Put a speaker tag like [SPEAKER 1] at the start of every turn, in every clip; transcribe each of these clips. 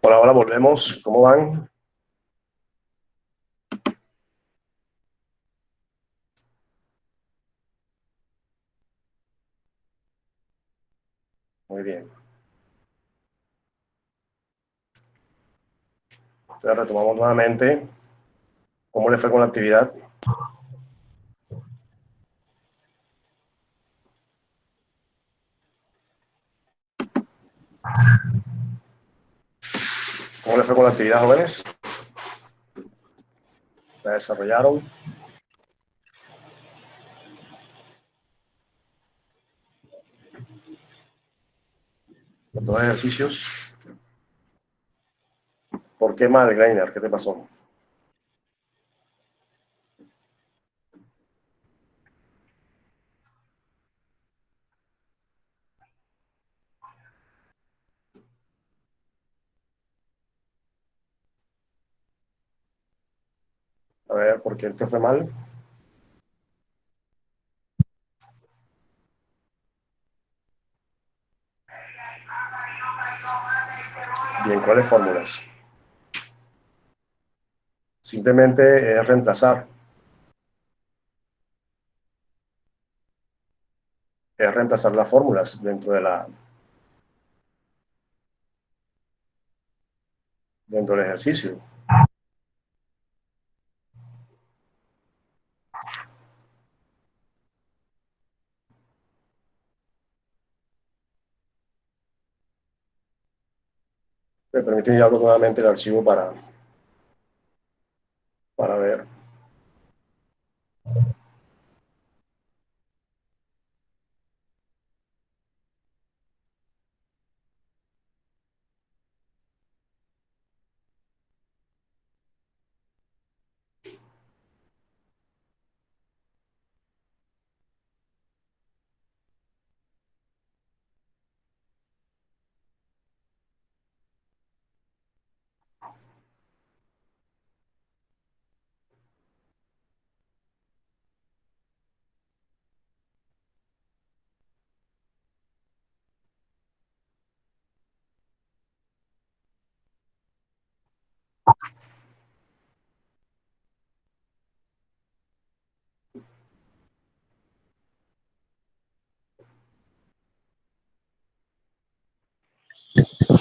[SPEAKER 1] Por ahora volvemos. ¿Cómo van? Muy bien. Entonces retomamos nuevamente. ¿Cómo le fue con la actividad? ¿Cómo le fue con la actividad, jóvenes? ¿La desarrollaron? Los dos ejercicios. ¿Por qué mal, Greiner? ¿Qué te pasó? A ver, ¿por qué te fue mal? Bien, ¿cuáles fórmulas? Simplemente es reemplazar. Es reemplazar las fórmulas dentro del ejercicio. Me permiten ya abro nuevamente el archivo para ver.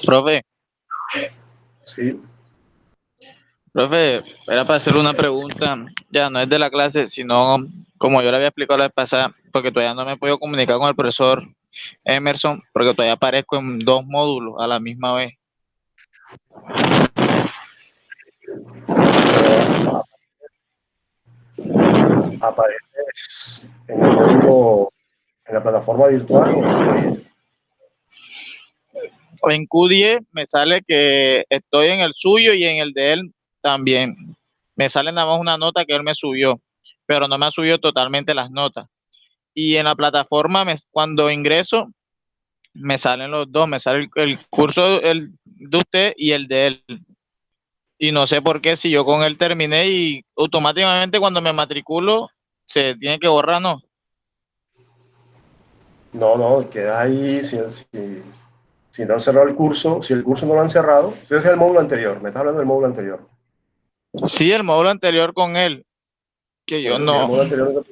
[SPEAKER 2] Profe,
[SPEAKER 1] Sí.
[SPEAKER 2] profe, era para hacerle una pregunta, ya no es de la clase, sino como yo le había explicado la vez pasada, porque todavía no me he podido comunicar con el profesor Emerson, porque todavía aparezco en dos módulos a la misma vez.
[SPEAKER 1] ¿Apareces en el módulo, en la plataforma virtual o en Q10?
[SPEAKER 2] En Q10 me sale que estoy en el suyo y en el de él también. Me sale nada más una nota que él me subió, pero no me ha subido totalmente las notas. Y en la plataforma, cuando ingreso, me salen los dos, me sale el curso el de usted y el de él. Y no sé por qué, si yo con él terminé y automáticamente cuando me matriculo se tiene que borrar, ¿no?
[SPEAKER 1] No, no, queda ahí. Si no han cerrado el curso, si el curso no lo han cerrado, ese es el módulo anterior. Me estás hablando del módulo anterior.
[SPEAKER 2] Sí, el módulo anterior con él, que
[SPEAKER 1] Por
[SPEAKER 2] yo
[SPEAKER 1] eso, si el
[SPEAKER 2] no.
[SPEAKER 1] módulo anterior,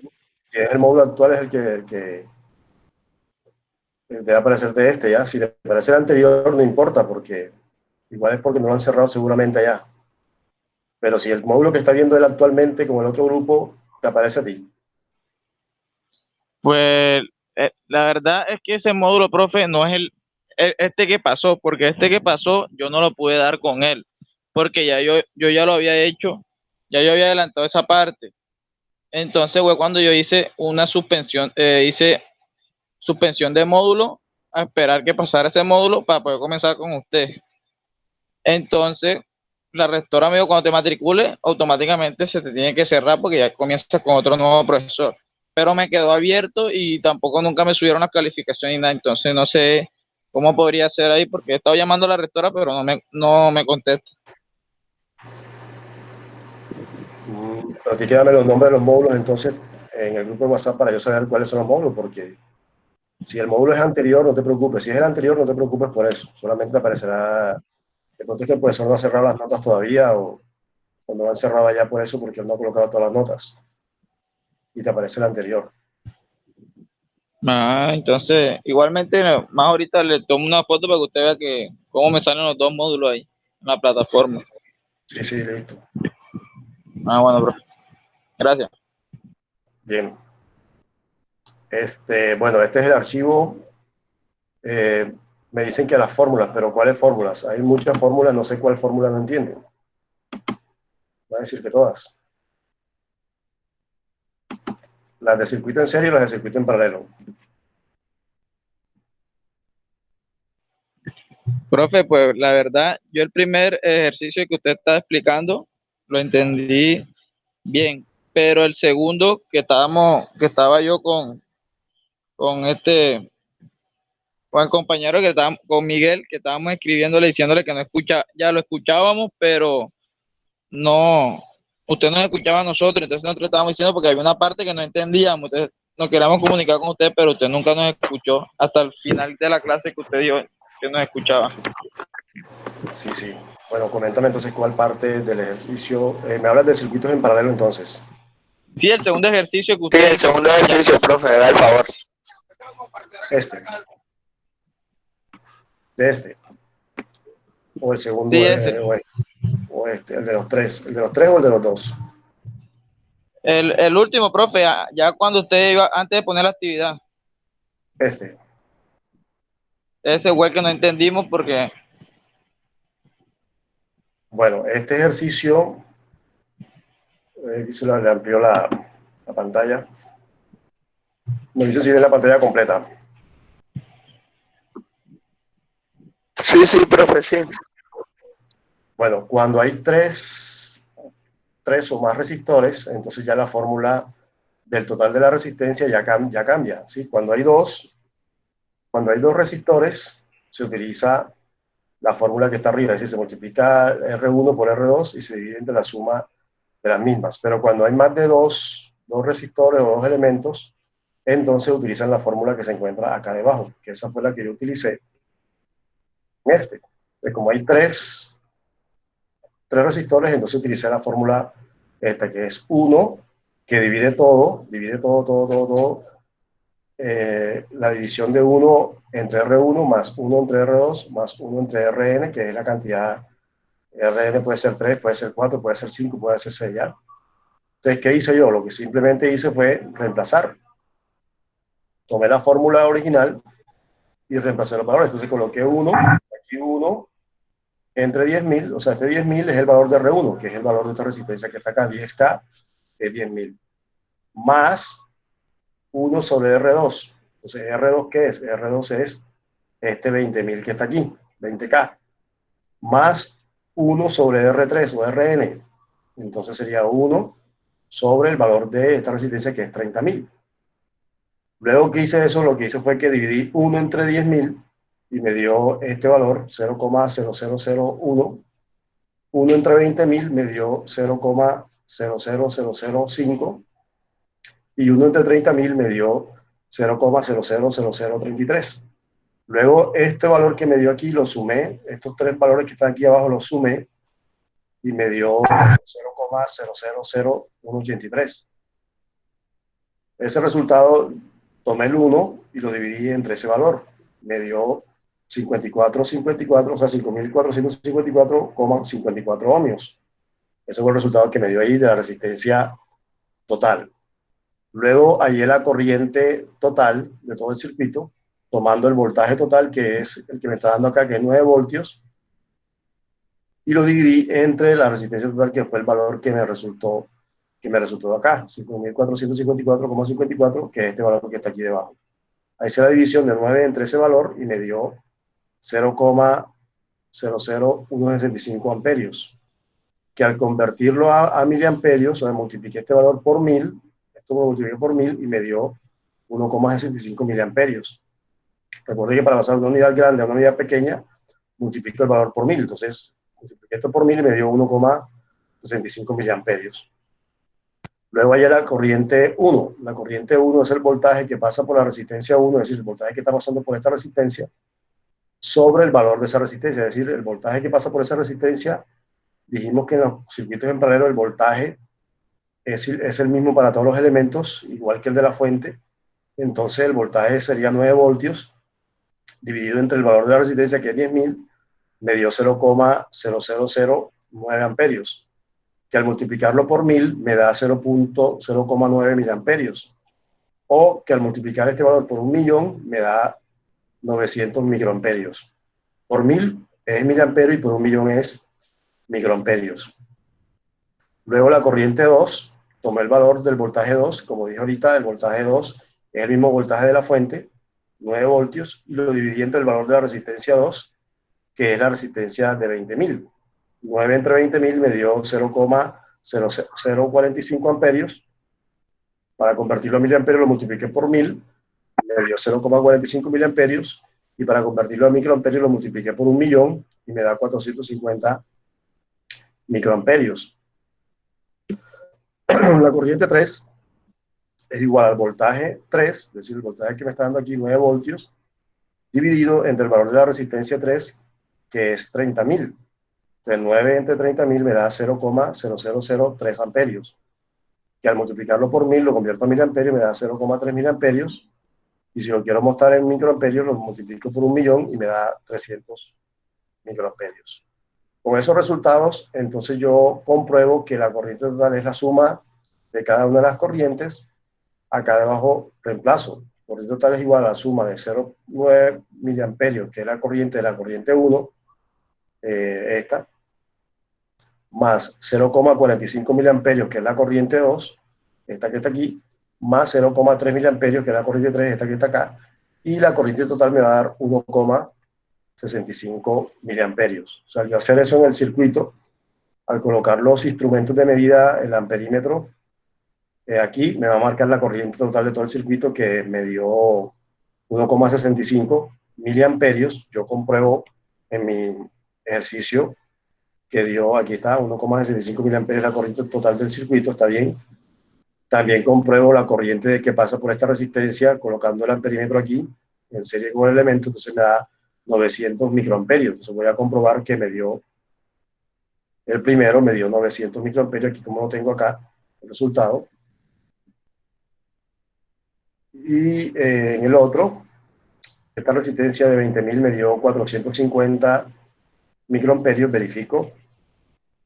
[SPEAKER 1] que es el módulo actual, es el que debe aparecerte este, ¿ya? Si te aparece el anterior, no importa, porque igual es porque no lo han cerrado seguramente allá. Pero si el módulo que está viendo él actualmente con el otro grupo, te aparece a ti.
[SPEAKER 2] Pues la verdad es que ese módulo, profe, no es este que pasó, porque este que pasó yo no lo pude dar con él, porque yo ya lo había hecho, ya yo había adelantado esa parte. Entonces fue cuando yo hice una suspensión, hice suspensión de módulo a esperar que pasara ese módulo para poder comenzar con usted. Entonces, la rectora me dijo, cuando te matricules, automáticamente se te tiene que cerrar porque ya comienzas con otro nuevo profesor. Pero me quedó abierto y tampoco nunca me subieron las calificaciones ni nada. Entonces, no sé cómo podría ser ahí porque he estado llamando a la rectora, pero no me contesta.
[SPEAKER 1] Pero a ti quédame los nombres de los módulos entonces en el grupo de WhatsApp para yo saber cuáles son los módulos, porque Si el módulo es anterior, no te preocupes. Si es el anterior, no te preocupes por eso. Solamente te aparecerá, de pronto es que el profesor no ha cerrado las notas todavía o no lo han cerrado ya por eso porque él no ha colocado todas las notas y te aparece el anterior.
[SPEAKER 2] Ah, entonces, igualmente, más ahorita le tomo una foto para que usted vea que cómo me salen los dos módulos ahí en la plataforma.
[SPEAKER 1] Sí, sí, listo.
[SPEAKER 2] Ah, bueno, profe. Gracias.
[SPEAKER 1] Bien. Bueno, este es el archivo. Me dicen que las fórmulas, pero ¿cuáles fórmulas? Hay muchas fórmulas, no sé cuál fórmula no entienden. Voy a decir que todas. Las de circuito en serie y las de circuito en paralelo.
[SPEAKER 2] Profe, pues la verdad, yo el primer ejercicio que usted está explicando lo entendí bien, pero el segundo que estaba yo con con el compañero que estaba, con Miguel, que estábamos escribiéndole, diciéndole que no escucha, ya lo escuchábamos, pero no, usted nos escuchaba a nosotros, entonces nosotros estábamos diciendo porque había una parte que no entendíamos, entonces nos queríamos comunicar con usted, pero usted nunca nos escuchó hasta el final de la clase que usted dijo que nos escuchaba.
[SPEAKER 1] Sí, sí. Bueno, coméntame entonces cuál parte del ejercicio. Me hablas de circuitos en paralelo entonces.
[SPEAKER 2] Sí, el segundo ejercicio que
[SPEAKER 3] Sí,
[SPEAKER 2] usted
[SPEAKER 3] el segundo ejercicio, profe, haga el favor.
[SPEAKER 1] Este, de este. O el
[SPEAKER 2] sí,
[SPEAKER 1] segundo,
[SPEAKER 2] ese.
[SPEAKER 1] o este, el de los tres. ¿El de los tres o el de los dos?
[SPEAKER 2] El último, profe, ya cuando usted iba, antes de poner la actividad,
[SPEAKER 1] Este.
[SPEAKER 2] ese fue el que no entendimos porque,
[SPEAKER 1] Bueno, este ejercicio, le amplió la pantalla. Me dice si ve la pantalla completa.
[SPEAKER 3] Sí, sí, profe, sí.
[SPEAKER 1] Bueno, cuando hay tres o más resistores, entonces ya la fórmula del total de la resistencia ya cambia. ¿Sí? Cuando hay dos resistores, se utiliza la fórmula que está arriba, es decir, se multiplica R1 por R2 y se divide entre la suma de las mismas. Pero cuando hay más de dos resistores o dos elementos, entonces utilizan la fórmula que se encuentra acá debajo, que esa fue la que yo utilicé en este. Entonces, como hay tres resistores, entonces utilicé la fórmula esta, que es 1, que divide todo, la división de 1 entre R1 más 1 entre R2 más 1 entre Rn, que es la cantidad. Rn puede ser 3, puede ser 4, puede ser 5, puede ser 6, ¿ya? Entonces, ¿qué hice yo? Lo que simplemente hice fue reemplazar. Tomé la fórmula original y reemplacé los valores. Entonces coloqué 1, aquí 1 entre 10.000, o sea, este 10.000 es el valor de R1, que es el valor de esta resistencia que está acá, 10K, es 10.000, más 1 sobre R2. Entonces, ¿R2 qué es? R2 es este 20.000 que está aquí, 20K, más 1 sobre R3 o Rn. Entonces sería 1 sobre el valor de esta resistencia que es 30.000. Luego que hice eso, lo que hice fue que dividí 1 entre 10.000 y me dio este valor, 0,0001. 1 entre 20.000 me dio 0,00005 y 1 entre 30.000 me dio 0,000033. Luego, este valor que me dio aquí lo sumé, estos tres valores que están aquí abajo los sumé y me dio 0,000183. Ese resultado, tomé el 1 y lo dividí entre ese valor. Me dio 54,54, o sea, 5.454,54 ohmios. Ese fue el resultado que me dio ahí de la resistencia total. Luego hallé la corriente total de todo el circuito, tomando el voltaje total, que es el que me está dando acá, que es 9 voltios, y lo dividí entre la resistencia total, que fue el valor que me resultó de acá, 5.454,54, que es este valor que está aquí debajo. Ahí hice la división de 9 entre ese valor y me dio 0,00165 amperios, que al convertirlo a miliamperios, o sea, multipliqué este valor por 1000, esto lo multipliqué por 1000 y me dio 1,65 miliamperios. Recuerden que para pasar de una unidad grande a una unidad pequeña, multiplico el valor por 1000, entonces multipliqué esto por 1000 y me dio 1,65 miliamperios. Luego hay la corriente 1. La corriente 1 es el voltaje que pasa por la resistencia 1, es decir, el voltaje que está pasando por esta resistencia sobre el valor de esa resistencia, es decir, el voltaje que pasa por esa resistencia. Dijimos que en los circuitos en paralelo el voltaje es el mismo para todos los elementos, igual que el de la fuente. Entonces el voltaje sería 9 voltios dividido entre el valor de la resistencia, que es 10.000, me dio 0,0009 amperios, que al multiplicarlo por 1000 me da 0,9 miliamperios, o que al multiplicar este valor por 1.000.000 me da 900 microamperios. Por 1000 es miliamperio y por 1.000.000 es microamperios. Luego la corriente 2, tomé el valor del voltaje 2, como dije ahorita, el voltaje 2 es el mismo voltaje de la fuente, 9 voltios, y lo dividí entre el valor de la resistencia 2, que es la resistencia de 20.000. 9 entre 20.000 me dio 0,0045 amperios. Para convertirlo a miliamperios lo multipliqué por 1000, me dio 0,45 miliamperios, y para convertirlo a microamperios lo multipliqué por 1.000.000 y me da 450 microamperios. La corriente 3 es igual al voltaje 3, es decir, el voltaje que me está dando aquí, 9 voltios, dividido entre el valor de la resistencia 3, que es 30.000. Entonces, 9 entre 30.000 me da 0,0003 amperios, que al multiplicarlo por 1000 lo convierto a miliamperios, me da 0,3 miliamperios, y si lo quiero mostrar en microamperios, lo multiplico por 1.000.000 y me da 300 microamperios. Con esos resultados, entonces yo compruebo que la corriente total es la suma de cada una de las corrientes. Acá debajo reemplazo. Corriente total es igual a la suma de 0,9 miliamperios, que es la corriente de la corriente 1, esta, más 0,45 miliamperios, que es la corriente 2, esta que está aquí, más 0,3 miliamperios, que es la corriente 3, esta que está acá, y la corriente total me va a dar 1,65 miliamperios. O sea, al hacer eso en el circuito, al colocar los instrumentos de medida, el amperímetro, aquí me va a marcar la corriente total de todo el circuito, que me dio 1,65 miliamperios. Yo compruebo en mi ejercicio que dio, aquí está, 1,65 miliamperios la corriente total del circuito, está bien. También compruebo la corriente que pasa por esta resistencia colocando el amperímetro aquí en serie con el elemento, entonces me da 900 microamperios. Entonces voy a comprobar que me dio, el primero me dio 900 microamperios, aquí como lo tengo acá, el resultado. Y en el otro, esta resistencia de 20.000 me dio 450 microamperios, verifico,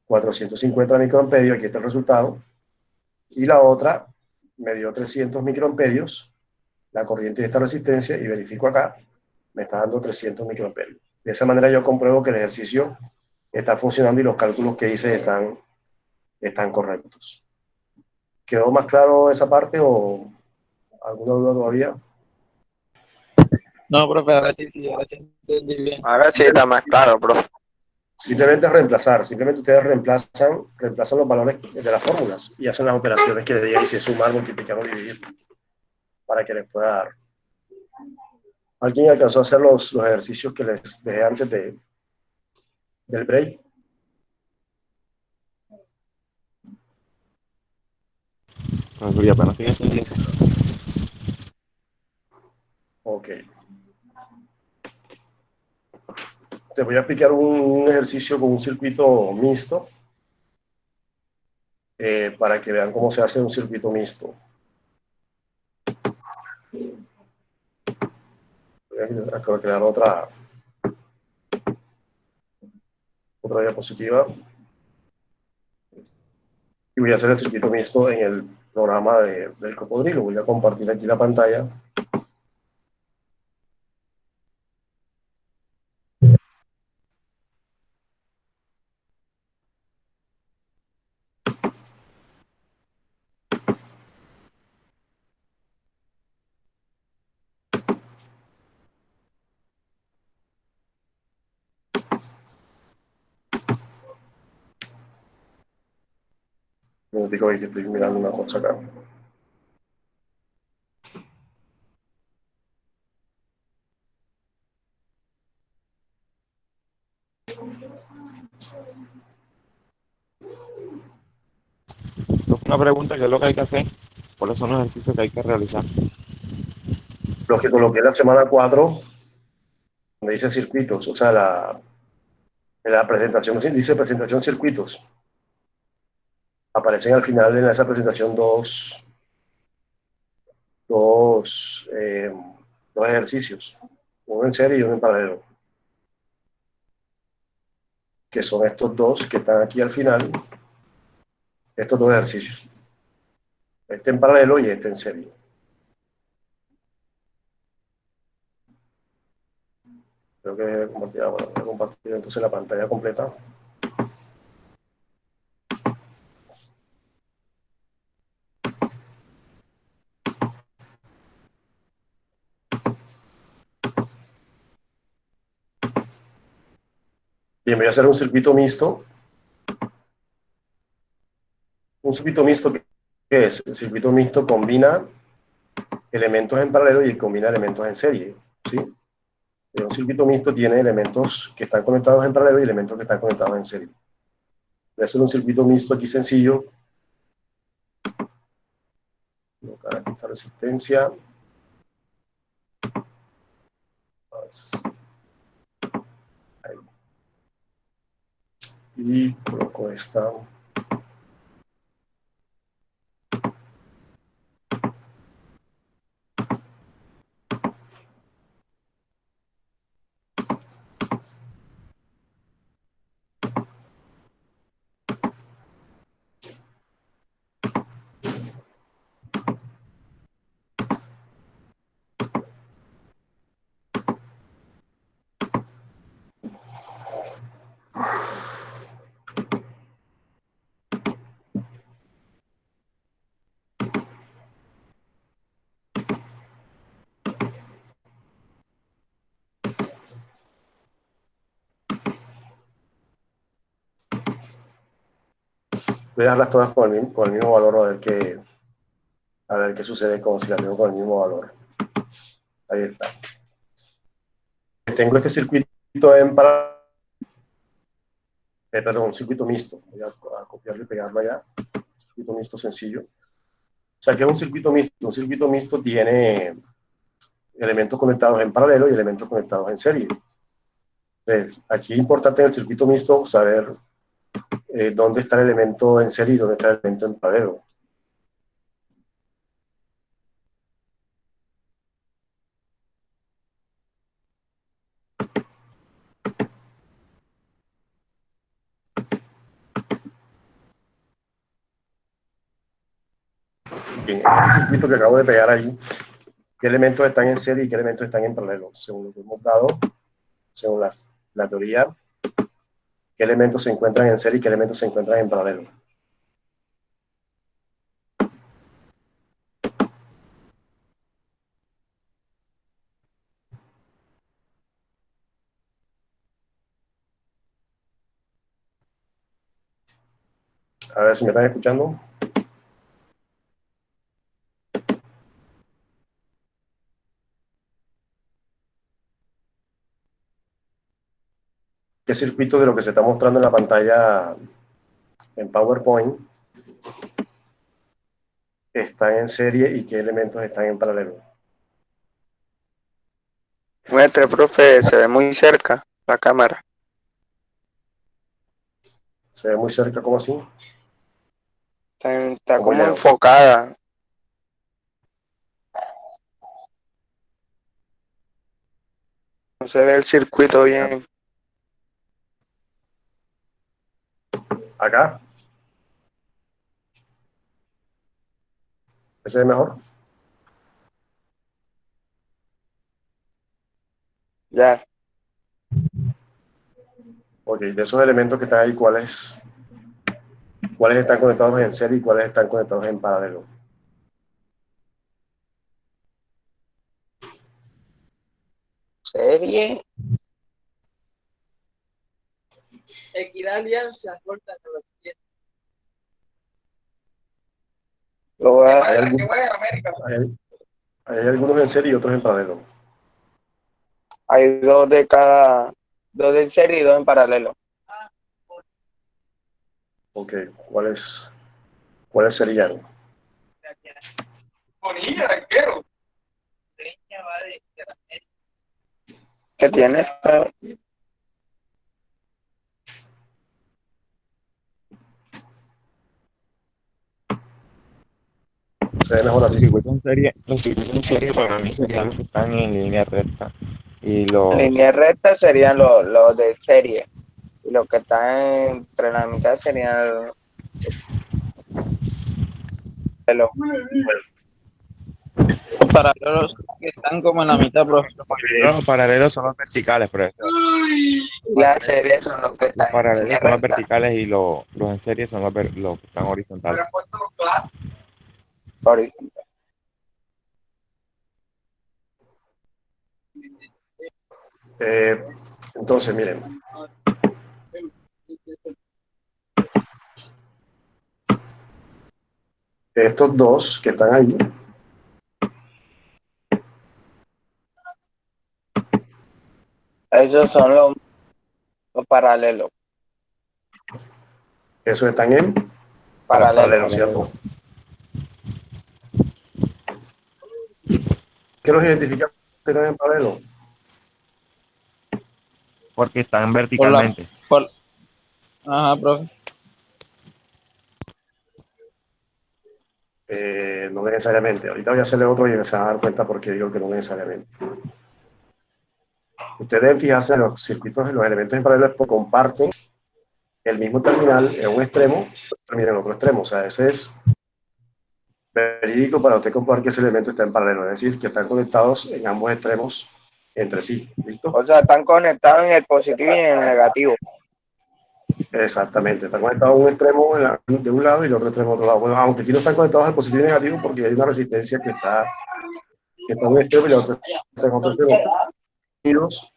[SPEAKER 1] 450 microamperios, aquí está el resultado. Y la otra me dio 300 microamperios, la corriente de esta resistencia, y verifico acá, me está dando 300 microamperios. De esa manera yo compruebo que el ejercicio está funcionando y los cálculos que hice están correctos. ¿Quedó más claro esa parte o alguna duda todavía?
[SPEAKER 2] No, profe, ahora sí entendí bien.
[SPEAKER 3] Ahora sí está más claro, profe.
[SPEAKER 1] Simplemente reemplazar, simplemente ustedes reemplazan los valores de las fórmulas y hacen las operaciones que le digan, si es sumar, multiplicar o dividir, para que les pueda dar. ¿Alguien alcanzó a hacer los ejercicios que les dejé antes del break?
[SPEAKER 4] Apenas estoy entendiendo.
[SPEAKER 1] Ok. Te voy a explicar un ejercicio con un circuito mixto, para que vean cómo se hace un circuito mixto. Voy a crear otra diapositiva y voy a hacer el circuito mixto en el programa del cocodrilo. Voy a compartir aquí la pantalla. Me digo que estoy mirando una cosa acá.
[SPEAKER 4] Una pregunta, ¿qué es lo que hay que hacer? ¿Cuáles son los ejercicios que hay que realizar?
[SPEAKER 1] Los que coloqué en la semana 4, donde dice circuitos, o sea, en la presentación dice presentación circuitos. Aparecen al final en esa presentación dos, eh, dos ejercicios, uno en serie y uno en paralelo, que son estos dos que están aquí al final, estos dos ejercicios, este en paralelo y este en serie. Creo que compartir, bueno, voy a compartir entonces la pantalla completa. Bien, voy a hacer un circuito mixto. Un circuito mixto, ¿qué es? El circuito mixto combina elementos en paralelo y combina elementos en serie, ¿sí? Un circuito mixto tiene elementos que están conectados en paralelo y elementos que están conectados en serie. Voy a hacer un circuito mixto aquí sencillo. Colocar aquí esta resistencia. Ahí. Y coloco esta. Voy a dejarlas todas con el mismo valor a ver qué sucede si las tengo con el mismo valor. Ahí está. Tengo este circuito en paralelo. Perdón, un circuito mixto. Voy a copiarlo y pegarlo allá. Circuito mixto sencillo. O sea, que es un circuito mixto. Un circuito mixto tiene elementos conectados en paralelo y elementos conectados en serie. Aquí es importante en el circuito mixto saber dónde está el elemento en serie y dónde está el elemento en paralelo. Bien, este circuito que acabo de pegar ahí, qué elementos están en serie y qué elementos están en paralelo, según lo que hemos dado, según la teoría, qué elementos se encuentran en serie y qué elementos se encuentran en paralelo. A ver si me están escuchando. ¿Qué circuito de lo que se está mostrando en la pantalla en PowerPoint están en serie y qué elementos están en paralelo?
[SPEAKER 3] Muestre, profe, se ve muy cerca la cámara.
[SPEAKER 1] ¿Se ve muy cerca? ¿Cómo así?
[SPEAKER 3] Está
[SPEAKER 1] ¿O muy
[SPEAKER 3] como
[SPEAKER 1] lejos?
[SPEAKER 3] enfocada. No se ve el circuito bien.
[SPEAKER 1] ¿Acá? ¿Ese es mejor?
[SPEAKER 3] Ya.
[SPEAKER 1] Ok, de esos elementos que están ahí, ¿cuáles están conectados en serie y cuáles están conectados en paralelo?
[SPEAKER 3] ¿Serie?
[SPEAKER 5] Equidad, alianza, corta,
[SPEAKER 3] Lo voy a-
[SPEAKER 1] Hay, hay algunos en serie y otros en paralelo.
[SPEAKER 3] Hay dos de cada, dos en serie y dos en paralelo.
[SPEAKER 1] Ok, ¿cuáles ¿Cuáles serían?
[SPEAKER 5] Bonilla, arquero.
[SPEAKER 3] Que tiene
[SPEAKER 1] Se ve mejor
[SPEAKER 4] Los
[SPEAKER 1] así.
[SPEAKER 4] circuitos en serie para mí serían los que están en línea recta. Y
[SPEAKER 3] en
[SPEAKER 4] los
[SPEAKER 3] línea recta serían los de serie. Y los que están entre la mitad serían los
[SPEAKER 2] Paralelos que están como en la mitad, profe.
[SPEAKER 4] los paralelos son los verticales, profesor.
[SPEAKER 3] las series son los que
[SPEAKER 4] Los
[SPEAKER 3] están en línea
[SPEAKER 4] paralelos son los
[SPEAKER 3] recta.
[SPEAKER 4] verticales y los en serie son los que están horizontales.
[SPEAKER 3] Horizontal.
[SPEAKER 1] Entonces, miren, estos dos que están ahí,
[SPEAKER 3] Esos son los paralelos.
[SPEAKER 1] esos están en
[SPEAKER 3] Paralelos.
[SPEAKER 1] paralelo, ¿cierto? ¿Qué los identifica que están en paralelo?
[SPEAKER 4] Porque están
[SPEAKER 2] Por la,
[SPEAKER 4] verticalmente.
[SPEAKER 2] por, ajá, profe.
[SPEAKER 1] No necesariamente. Ahorita voy a hacerle otro y se van a dar cuenta porque digo que no necesariamente. Ustedes deben fijarse en los circuitos, en los elementos en paralelo porque comparten el mismo terminal en un extremo, termina en el otro extremo. O sea, eso es verídico para usted comprobar que ese elemento está en paralelo, es decir, que están conectados en ambos extremos entre sí. ¿Listo?
[SPEAKER 3] O sea, están conectados en el positivo y en el negativo.
[SPEAKER 1] Exactamente, están conectados a un extremo de un lado y el otro extremo de otro lado. Bueno, aunque aquí no están conectados al positivo y negativo porque hay una resistencia que está en un extremo y la otra está en otro extremo, unidos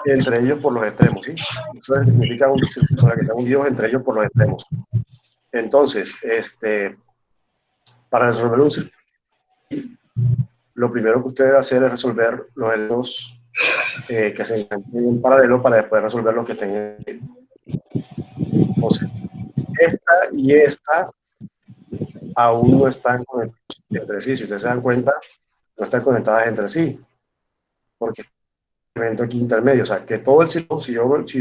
[SPEAKER 1] entre ellos por los extremos, ¿sí? Eso significa un circuito para que están unidos entre ellos por los extremos. Entonces, para resolver un circuito, lo primero que usted debe hacer es resolver los elementos que se encuentren en paralelo para después resolver los que estén en. Entonces, esta y esta aún no están conectadas entre sí. Si ustedes se dan cuenta, no están conectadas entre sí, porque hay un evento aquí intermedio. O sea, que todo el circuito, si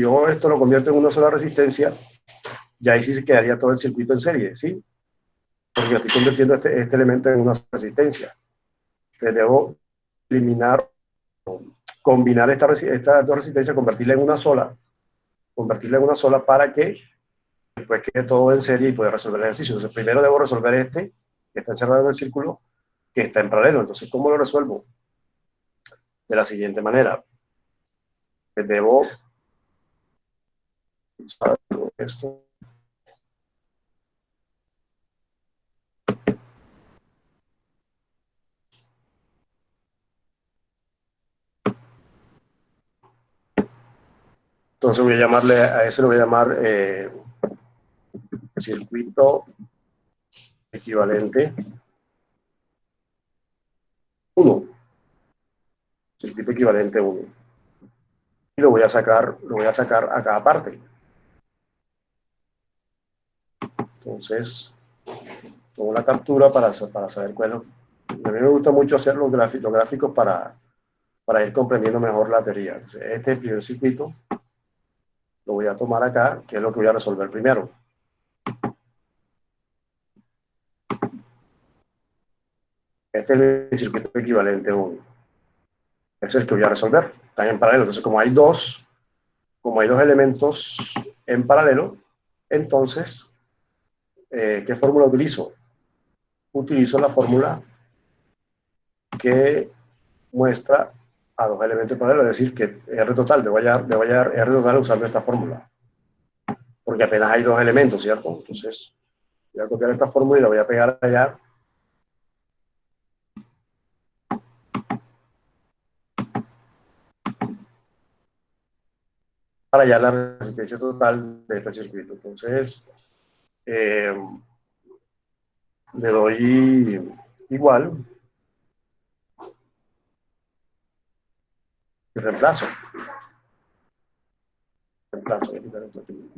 [SPEAKER 1] yo esto lo convierto en una sola resistencia, ya ahí sí se quedaría todo el circuito en serie, ¿sí? Porque yo estoy convirtiendo este elemento en una resistencia. Entonces debo eliminar, combinar estas dos resistencias, convertirla en una sola para que después quede todo en serie y poder resolver el ejercicio. Entonces primero debo resolver este, que está encerrado en el círculo, que está en paralelo. Entonces, ¿cómo lo resuelvo? De la siguiente manera. Debo usar esto. Entonces voy a llamarle, a ese lo voy a llamar circuito equivalente 1. Circuito equivalente 1. Y lo voy a sacar a cada parte. Entonces, tomo la captura para saber cuál es. A mí me gusta mucho hacer los gráficos para ir comprendiendo mejor la teoría. Entonces, este es el primer circuito. Lo voy a tomar acá, que es lo que voy a resolver primero. Este es el circuito equivalente 1. Es el que voy a resolver. Están en paralelo. Entonces, como hay dos elementos en paralelo, entonces, ¿qué fórmula utilizo? Utilizo la fórmula que muestra a dos elementos paralelos, es decir, que R total, debo hallar R total usando esta fórmula, porque apenas hay dos elementos, ¿cierto? Entonces, voy a copiar esta fórmula y la voy a pegar allá. Para hallar la resistencia total de este circuito. Entonces, le doy igual y reemplazo. Voy a quitar esto aquí.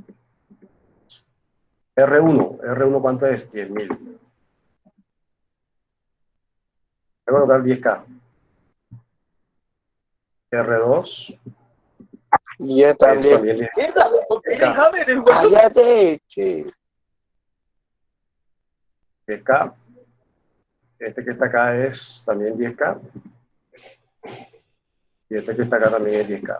[SPEAKER 1] R1 ¿cuánto es? 10.000. Voy a colocar 10K. R2
[SPEAKER 3] Y yo
[SPEAKER 1] es
[SPEAKER 3] también.
[SPEAKER 1] también 10K.
[SPEAKER 5] Mierda, ¿por qué eres Hammer, el güey?
[SPEAKER 3] Cállate, che.
[SPEAKER 1] 10K. Este que está acá es también 10K. Y este que está acá también es 10K.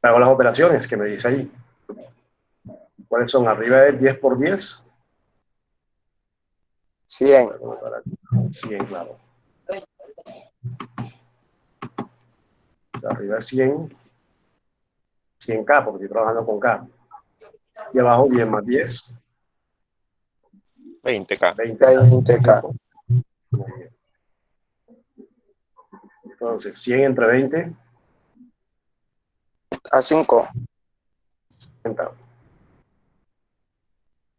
[SPEAKER 1] Hago las operaciones que me dice ahí. ¿Cuáles son? Arriba es 10 por 10.
[SPEAKER 3] 100.
[SPEAKER 1] Voy a colocar aquí 100, claro. Arriba es 100. 100K, porque estoy trabajando con K. Y abajo 10 más 10.
[SPEAKER 4] 20K.
[SPEAKER 3] 20K.
[SPEAKER 1] Muy bien. Entonces, 100 entre 20,
[SPEAKER 3] A 5.
[SPEAKER 1] 50.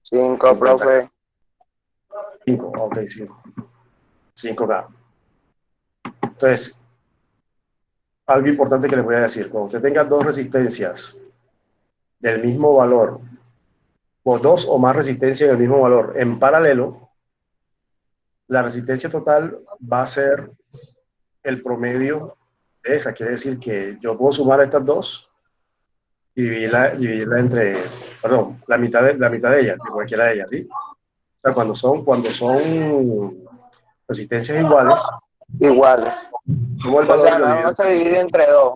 [SPEAKER 3] 5, profe.
[SPEAKER 1] 5, ok, 5. 5K. Entonces, algo importante que les voy a decir, cuando usted tenga dos resistencias del mismo valor, o dos o más resistencias del mismo valor en paralelo, la resistencia total va a ser el promedio de esa. Quiere decir que yo puedo sumar estas dos y dividirla entre, perdón, la mitad de ellas, de cualquiera de ellas, ¿sí? O sea, cuando son resistencias iguales,
[SPEAKER 3] Igual.
[SPEAKER 1] como el
[SPEAKER 3] O
[SPEAKER 1] valor,
[SPEAKER 3] sea,
[SPEAKER 1] yo
[SPEAKER 3] no se divide entre 2.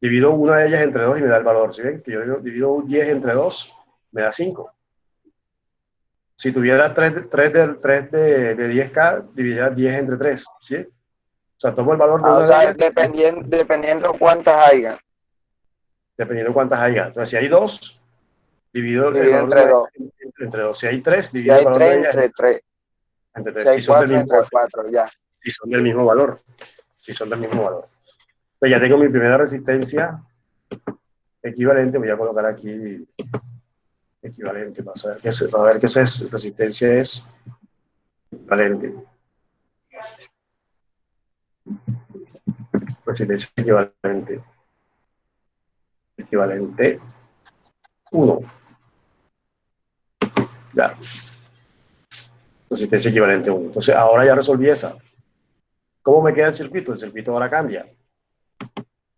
[SPEAKER 1] divido una de ellas entre 2 y me da el valor. ¿Sí ven? Que yo divido 10 entre 2, me da 5. Si tuviera 3 de 10K, dividiría 10 entre 3. ¿Sí? O sea, tomo el valor de
[SPEAKER 3] O
[SPEAKER 1] una de
[SPEAKER 3] sea,
[SPEAKER 1] ellas,
[SPEAKER 3] dependiendo cuántas haya.
[SPEAKER 1] dependiendo cuántas haya. O sea, si hay 2, divido el
[SPEAKER 3] Divide
[SPEAKER 1] valor de
[SPEAKER 3] entre
[SPEAKER 1] una de
[SPEAKER 3] 2.
[SPEAKER 1] ellas entre 2. Si hay 3,
[SPEAKER 3] Si
[SPEAKER 1] divido el
[SPEAKER 3] hay
[SPEAKER 1] valor de
[SPEAKER 3] 3,
[SPEAKER 1] ellas
[SPEAKER 3] entre 3.
[SPEAKER 1] entre
[SPEAKER 3] Si
[SPEAKER 1] 3.
[SPEAKER 3] hay 4, entre 4. Ya.
[SPEAKER 1] Si son del mismo valor. Si son del mismo valor. Entonces ya tengo mi primera resistencia equivalente. Voy a colocar aquí equivalente para ver qué esa resistencia es equivalente. Resistencia equivalente. Equivalente 1. Ya. Resistencia equivalente 1. Entonces ahora ya resolví esa. ¿Cómo me queda el circuito? El circuito ahora cambia.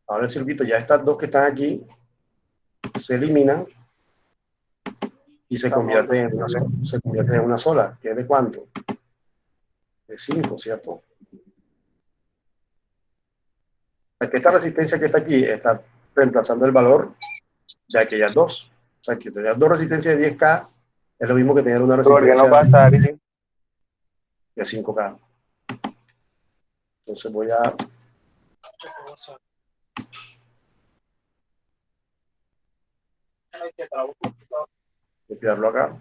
[SPEAKER 1] Ahora el circuito, ya estas dos que están aquí, se eliminan y se convierten en una sola. ¿Que es de cuánto? De 5, ¿cierto? Que esta resistencia que está aquí está reemplazando el valor de aquellas dos. O sea, que tener dos resistencias de 10K es lo mismo que tener una
[SPEAKER 3] ¿Por qué no
[SPEAKER 1] resistencia
[SPEAKER 3] pasaría?
[SPEAKER 1] de 5K. Entonces voy a copiarlo acá.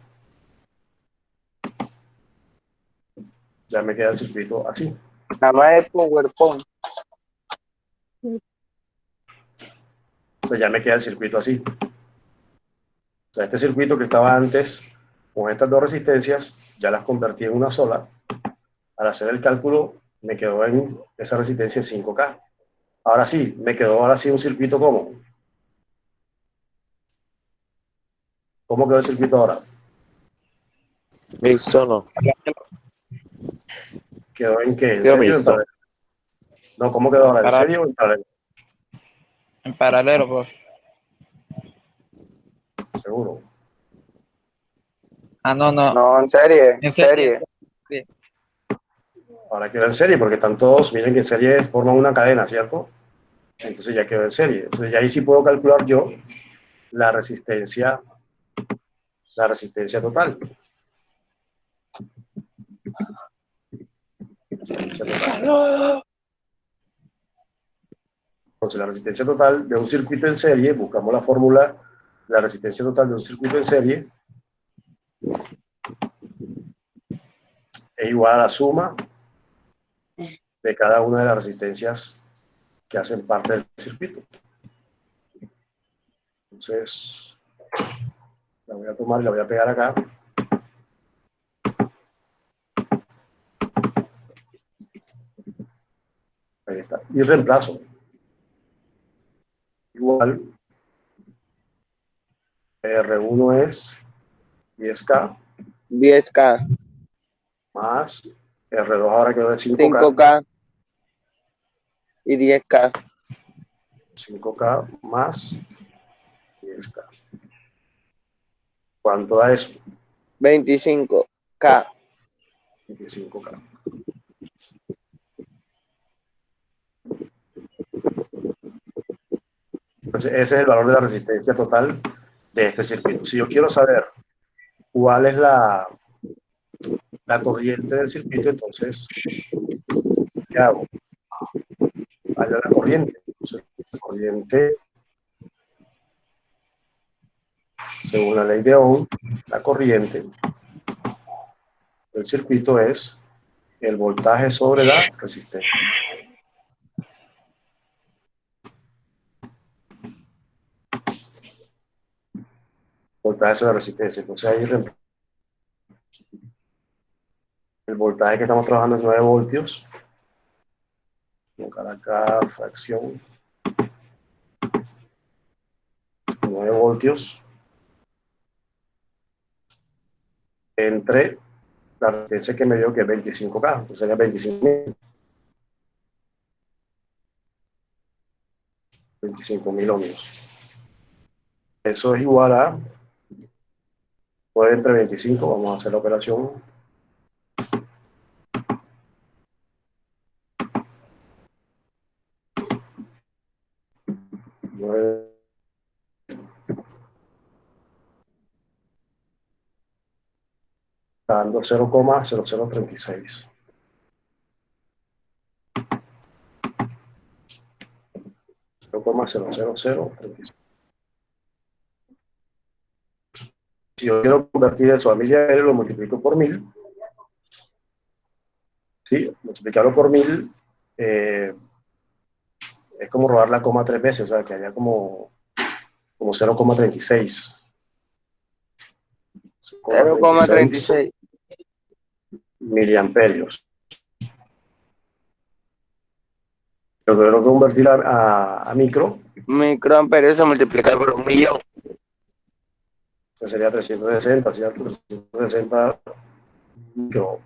[SPEAKER 1] Ya me queda el circuito así.
[SPEAKER 3] Nada más es PowerPoint.
[SPEAKER 1] Entonces ya me queda el circuito así. O sea, este circuito que estaba antes con estas dos resistencias, ya las convertí en una sola. Al hacer el cálculo, me quedó en esa resistencia 5K. Ahora sí, me quedó ahora sí un circuito como. ¿Cómo quedó el circuito ahora?
[SPEAKER 4] Mixto no.
[SPEAKER 1] ¿Quedó en qué? ¿En
[SPEAKER 4] Quedó
[SPEAKER 1] serio o en
[SPEAKER 4] mixto.
[SPEAKER 1] paralelo? No, ¿cómo quedó ahora? ¿En serio o en paralelo?
[SPEAKER 2] En paralelo, profe.
[SPEAKER 1] Seguro.
[SPEAKER 2] Ah, no, no.
[SPEAKER 3] No, en serie.
[SPEAKER 2] En serie.
[SPEAKER 3] Serie.
[SPEAKER 2] Sí.
[SPEAKER 1] Ahora quedó en serie porque están todos, miren que en serie forman una cadena, ¿cierto? Entonces ya quedó en serie. Entonces ya ahí sí puedo calcular yo la resistencia, la resistencia total. Resistencia total. Entonces la resistencia total de un circuito en serie, buscamos la fórmula, la resistencia total de un circuito en serie es igual a la suma de cada una de las resistencias que hacen parte del circuito. Entonces, la voy a tomar y la voy a pegar acá. Ahí está. Y reemplazo. Igual R1 es 10K
[SPEAKER 3] 10K,
[SPEAKER 1] más R2 ahora quedó de 5K,
[SPEAKER 3] 5K y 10K.
[SPEAKER 1] 5K más 10K. ¿Cuánto da eso?
[SPEAKER 3] 25K.
[SPEAKER 1] 25K. Entonces, ese es el valor de la resistencia total de este circuito. Si yo quiero saber cuál es la corriente del circuito, entonces, ¿qué hago? Hallo la corriente. Entonces, la corriente, según la ley de Ohm, la corriente del circuito es el voltaje sobre la resistencia. Voltaje sobre la resistencia. Entonces ahí el voltaje que estamos trabajando es 9 voltios. Colocar acá fracción 9 voltios entre la resistencia que me dio, que es 25K. Entonces sería 25.000 ohmios. Eso es igual a 9 entre 25. Vamos a hacer la operación. 9 dando 0,0036. 0,00036. Si yo quiero convertir eso a miliamperes, lo multiplico por 1000. ¿Sí? Multiplicarlo por 1000 es como robar la coma 3 veces, o sea, que haya como 0,36. 0,36
[SPEAKER 3] 0,36
[SPEAKER 1] miliamperios. Lo que quiero convertir a micro,
[SPEAKER 3] microamperios se multiplica por 1.000.000.
[SPEAKER 1] que sería 360, ¿cierto? 360 micro.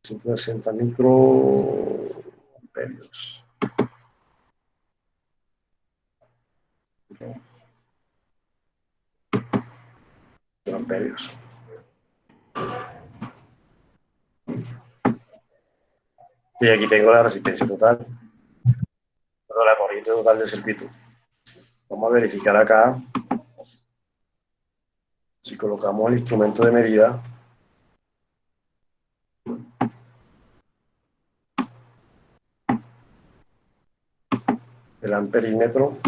[SPEAKER 1] 360 microamperios. Microamperios. Y aquí tengo la resistencia total, pero la corriente total del circuito. Vamos a verificar acá. Si colocamos el instrumento de medida, el amperímetro,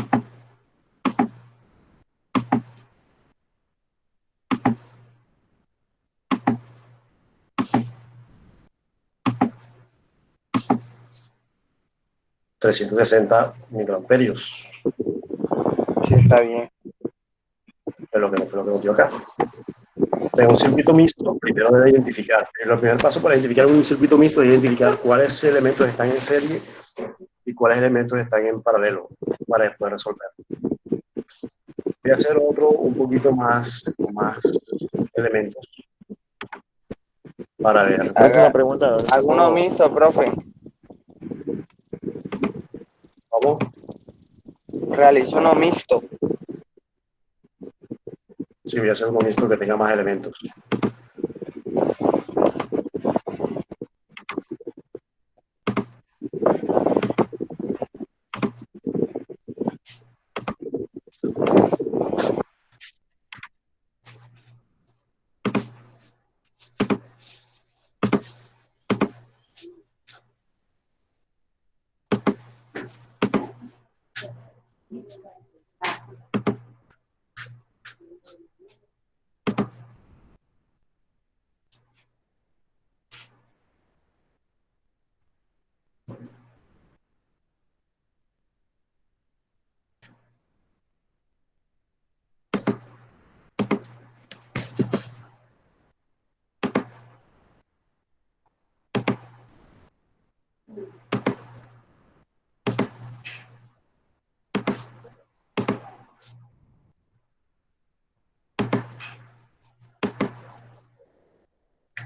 [SPEAKER 1] $360 microamperios.
[SPEAKER 3] Sí, está bien.
[SPEAKER 1] Es lo que no fue lo que nos dio acá. En un circuito mixto, primero debe identificar. El primer paso para identificar un circuito mixto es identificar cuáles elementos están en serie y cuáles elementos están en paralelo para después resolver. Voy a hacer otro un poquito más, con más elementos para ver.
[SPEAKER 4] Es una pregunta, ¿dónde
[SPEAKER 3] Alguno
[SPEAKER 4] puedo?
[SPEAKER 3] mixto, profe.
[SPEAKER 1] Vamos.
[SPEAKER 3] Realizo uno mixto.
[SPEAKER 1] Sí, voy a hacer uno mixto que tenga más elementos.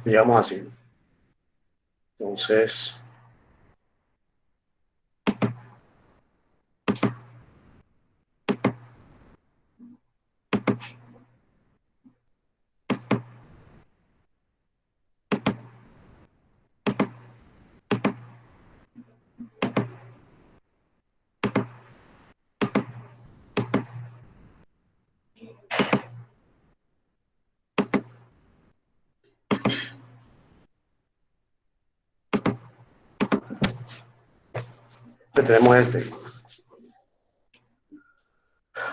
[SPEAKER 1] digamos así. Entonces, tenemos este.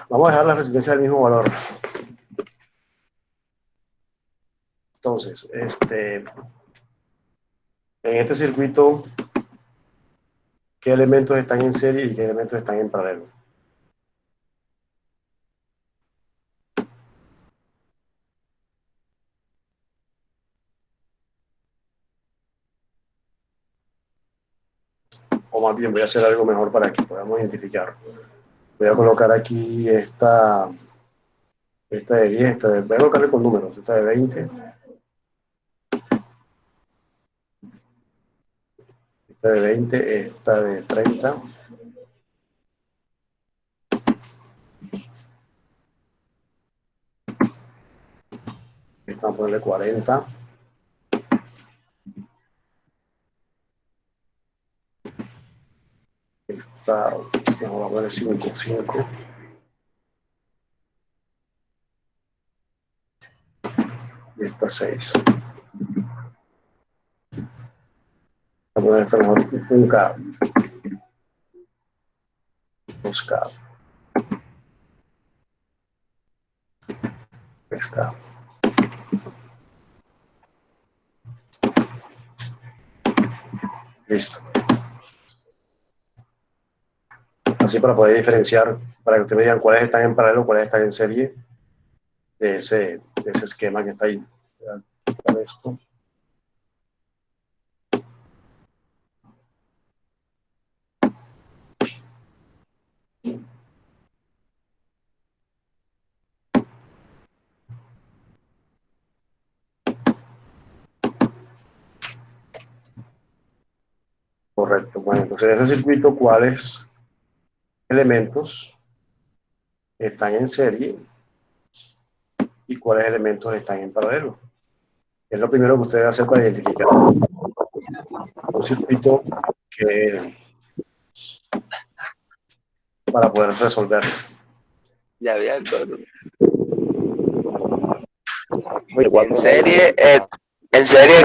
[SPEAKER 1] Vamos a dejar la resistencia del mismo valor. Entonces, en este circuito, ¿qué elementos están en serie y qué elementos están en paralelo? O más bien voy a hacer algo mejor para que podamos identificar. Voy a colocar aquí esta de 10, voy a colocarle con números, esta de 20, esta de 20, esta de 30, esta vamos a ponerle 40, esta, vamos a ponerle 5, y esta 6. Voy a poner esta mejor 1K, 2K, 3K. Listo. Así para poder diferenciar, para que ustedes me digan cuáles están en paralelo, cuáles están en serie de ese esquema que está ahí. Voy a quitar esto. Correcto. Bueno, entonces en ese circuito, ¿cuáles elementos están en serie y cuáles elementos están en paralelo? Es lo primero que usted debe hacer para identificar un circuito que, para poder resolverlo.
[SPEAKER 3] Ya había acuerdo. En serie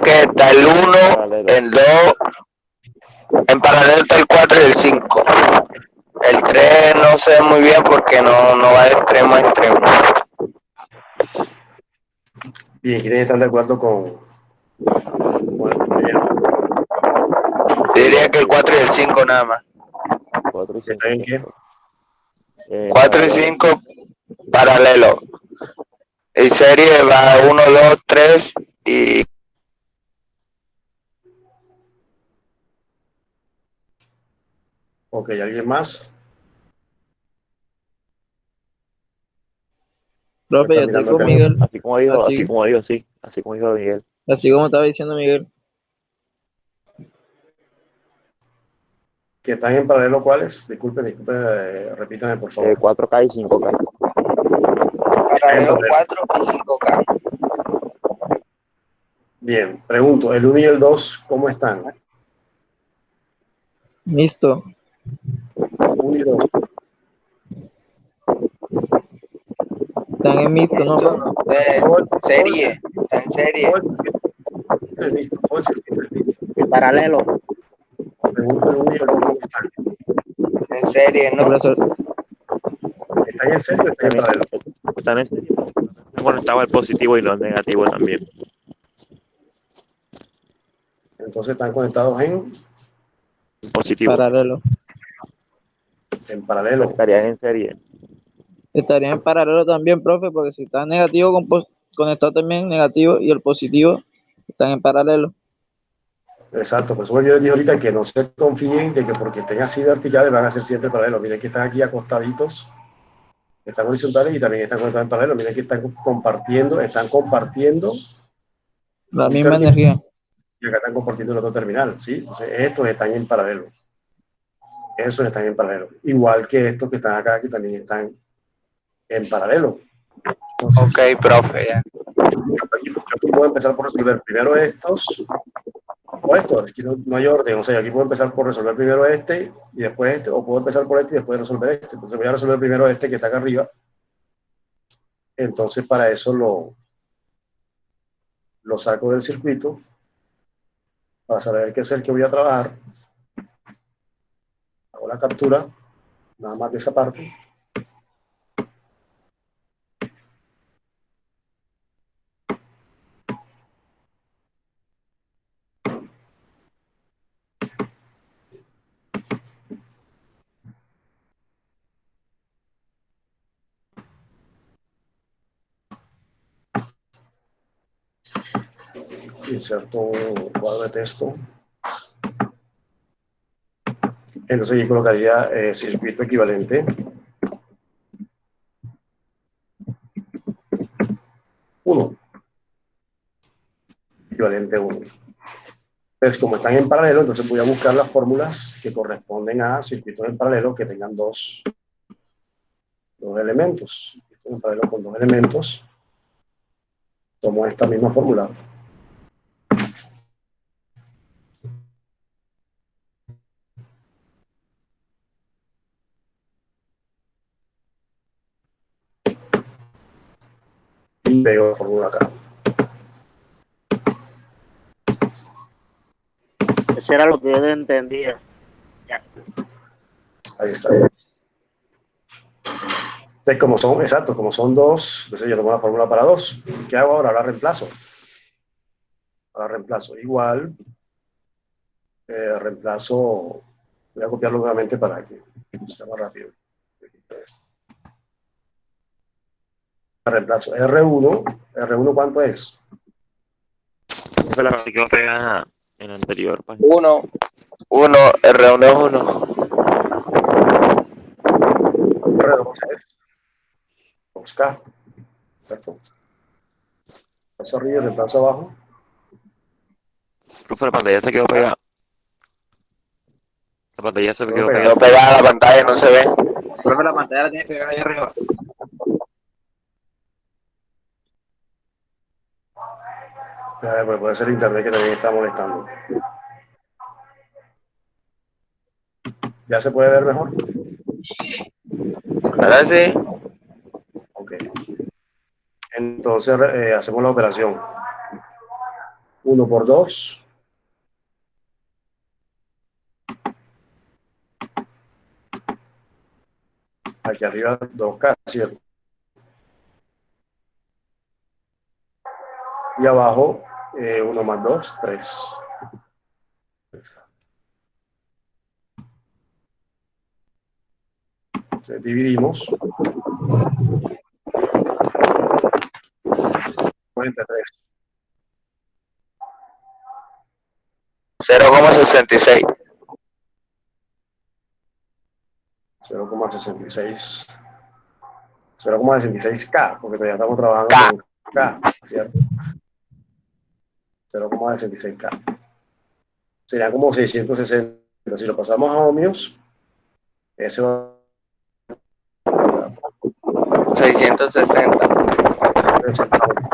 [SPEAKER 3] que está el 1, el 2, en paralelo está el 4 y el 5. El 3 no sé muy bien porque no va de extremo a extremo.
[SPEAKER 1] Bien, ¿quiénes están de acuerdo con el compañero?
[SPEAKER 3] Yo diría que el 4 y el 5 nada más.
[SPEAKER 4] 4 y 5.
[SPEAKER 1] ¿Están en qué?
[SPEAKER 3] 4 y 5 paralelo. Y serie va 1, 2, 3 y...
[SPEAKER 1] Ok, ¿alguien más?
[SPEAKER 2] Profe, yo estoy con Miguel.
[SPEAKER 4] Así como dijo, sí. Así como dijo Miguel.
[SPEAKER 2] Así como estaba diciendo Miguel.
[SPEAKER 1] ¿Que están en paralelo cuáles? Disculpen, repítame por favor.
[SPEAKER 4] 4K y 5K.
[SPEAKER 3] Paralelo 4 y 5K.
[SPEAKER 1] Bien, pregunto, el 1 y el 2, ¿cómo están?
[SPEAKER 2] Listo.
[SPEAKER 1] 1 y 2.
[SPEAKER 2] Están en mixto, ¿no?
[SPEAKER 3] Serie. Está en serie.
[SPEAKER 1] Todo el circuito es mixto.
[SPEAKER 3] Paralelo.
[SPEAKER 1] Pregunto el 1 y el 2, ¿cómo están?
[SPEAKER 3] En serie, ¿no?
[SPEAKER 1] ¿Están en serio o están en paralelo?
[SPEAKER 4] Están en serie. Están conectados al positivo y los negativos también.
[SPEAKER 1] Entonces están conectados en
[SPEAKER 4] Positivo.
[SPEAKER 2] Paralelo.
[SPEAKER 1] paralelo.
[SPEAKER 4] Estarían en serie.
[SPEAKER 2] Estaría en paralelo también, profe, porque si está negativo conectado también negativo y el positivo están en paralelo.
[SPEAKER 1] Exacto, por eso yo les dije ahorita que no se confíen de que porque estén así verticales van a ser siempre paralelos. Miren que están aquí acostaditos, están horizontales y también están conectados en paralelo. Miren que están compartiendo
[SPEAKER 2] La
[SPEAKER 1] un
[SPEAKER 2] misma
[SPEAKER 1] terminal
[SPEAKER 2] energía.
[SPEAKER 1] y acá están compartiendo el otro terminal, ¿sí? Entonces, estos están en paralelo. Esos están en paralelo. Igual que estos que están acá, que también están en paralelo.
[SPEAKER 3] Ok,
[SPEAKER 1] Entonces,
[SPEAKER 3] profe, ya.
[SPEAKER 1] yo aquí puedo empezar por resolver primero estos o estos. Aquí no hay orden. O sea, aquí puedo empezar por resolver primero este y después este, o puedo empezar por este y después resolver este. Entonces, voy a resolver primero este que está acá arriba. Entonces, para eso lo saco del circuito para saber qué es el que voy a trabajar. Hago la captura, nada más de esa parte. Inserto un cuadro de texto. Entonces aquí colocaría circuito equivalente 1, equivalente 1. Entonces, como están en paralelo, entonces voy a buscar las fórmulas que corresponden a circuitos en paralelo que tengan dos elementos. Circuitos en paralelo con dos elementos. Tomo esta misma fórmula. Y pego la fórmula acá.
[SPEAKER 6] Eso era lo que yo no entendía. Ya.
[SPEAKER 1] Ahí está. Entonces, como son dos, entonces yo tomo la fórmula para dos. ¿Qué hago ahora? Ahora reemplazo. Igual, reemplazo, voy a copiarlo nuevamente para que sea más rápido. Reemplazo R1 ¿cuánto es?
[SPEAKER 4] Fue la que quedó pegada en la anterior página.
[SPEAKER 3] 1, 1, R1 es 1.
[SPEAKER 1] R2 es 2K, ¿cierto? Reemplazo arriba y reemplazo abajo.
[SPEAKER 4] Profe, la pantalla se quedó pegada. La pantalla se
[SPEAKER 1] Quedó
[SPEAKER 4] quedó
[SPEAKER 1] pegado.
[SPEAKER 3] No
[SPEAKER 4] pegada.
[SPEAKER 3] pegada a la pantalla, no se ve.
[SPEAKER 2] Profe, la pantalla la tiene que pegar ahí arriba.
[SPEAKER 1] Pues puede ser el internet que también está molestando. ¿Ya se puede ver mejor?
[SPEAKER 3] ¿Verdad? Sí.
[SPEAKER 1] Ok. Entonces hacemos la operación. 1 por 2. Aquí arriba 2K, ¿cierto? Y abajo 1 más 2, 3. Entonces dividimos 93.
[SPEAKER 3] 0,66.
[SPEAKER 1] 0,66. 0,66K, porque todavía estamos trabajando
[SPEAKER 3] K.
[SPEAKER 1] con K, ¿cierto? 0,66K. Sería como 660. Si lo pasamos a ohmios, ese va a
[SPEAKER 3] 660.
[SPEAKER 1] 660 ohmios.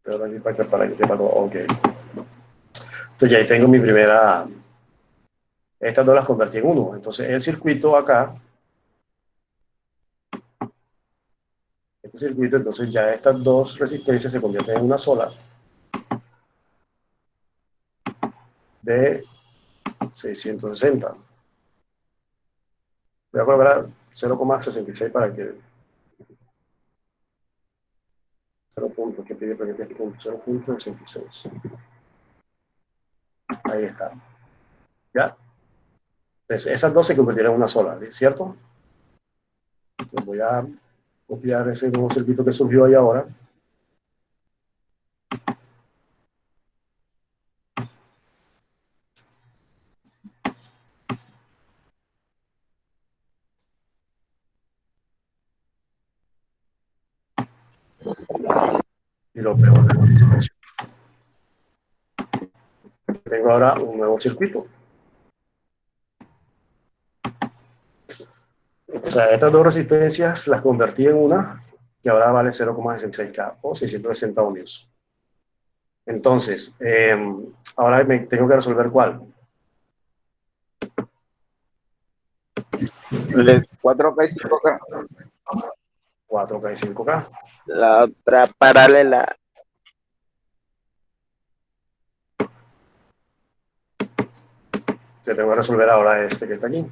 [SPEAKER 1] Pero aquí para que sepa todo. Ok. Entonces ya ahí tengo mi primera. Estas dos las convertí en uno. Entonces el circuito acá, este circuito, entonces ya estas dos resistencias se convierten en una sola de 660. Voy a colocar 0,66 para que 0 puntos, que pide 0,66. Ahí está. ¿Ya? Entonces, esas dos se convirtieron en una sola, ¿cierto? Entonces voy a copiar ese nuevo circuito que surgió ahí ahora. y lo pego en la extensión. Tengo ahora un nuevo circuito. O sea, estas dos resistencias las convertí en una que ahora vale 0,66K o 660 ohmios. Entonces, ahora me tengo que resolver cuál.
[SPEAKER 3] 4K y 5K.
[SPEAKER 1] 4K y 5K.
[SPEAKER 3] La otra paralela.
[SPEAKER 1] Que tengo que resolver ahora este que está aquí.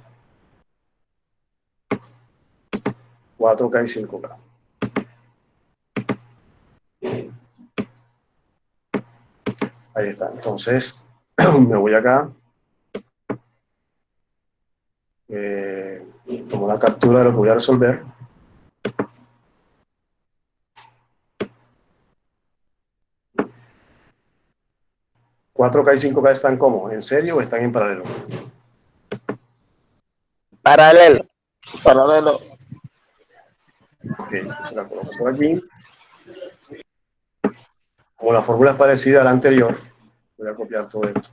[SPEAKER 1] 4K y 5K. Ahí está. Entonces, me voy acá. Tomo la captura de lo que voy a resolver. ¿4K y 5K están como? ¿En serio o están en paralelo?
[SPEAKER 3] Paralelo.
[SPEAKER 2] Paralelo.
[SPEAKER 1] Ok, la coloco por aquí. Como la fórmula es parecida a la anterior, voy a copiar todo esto.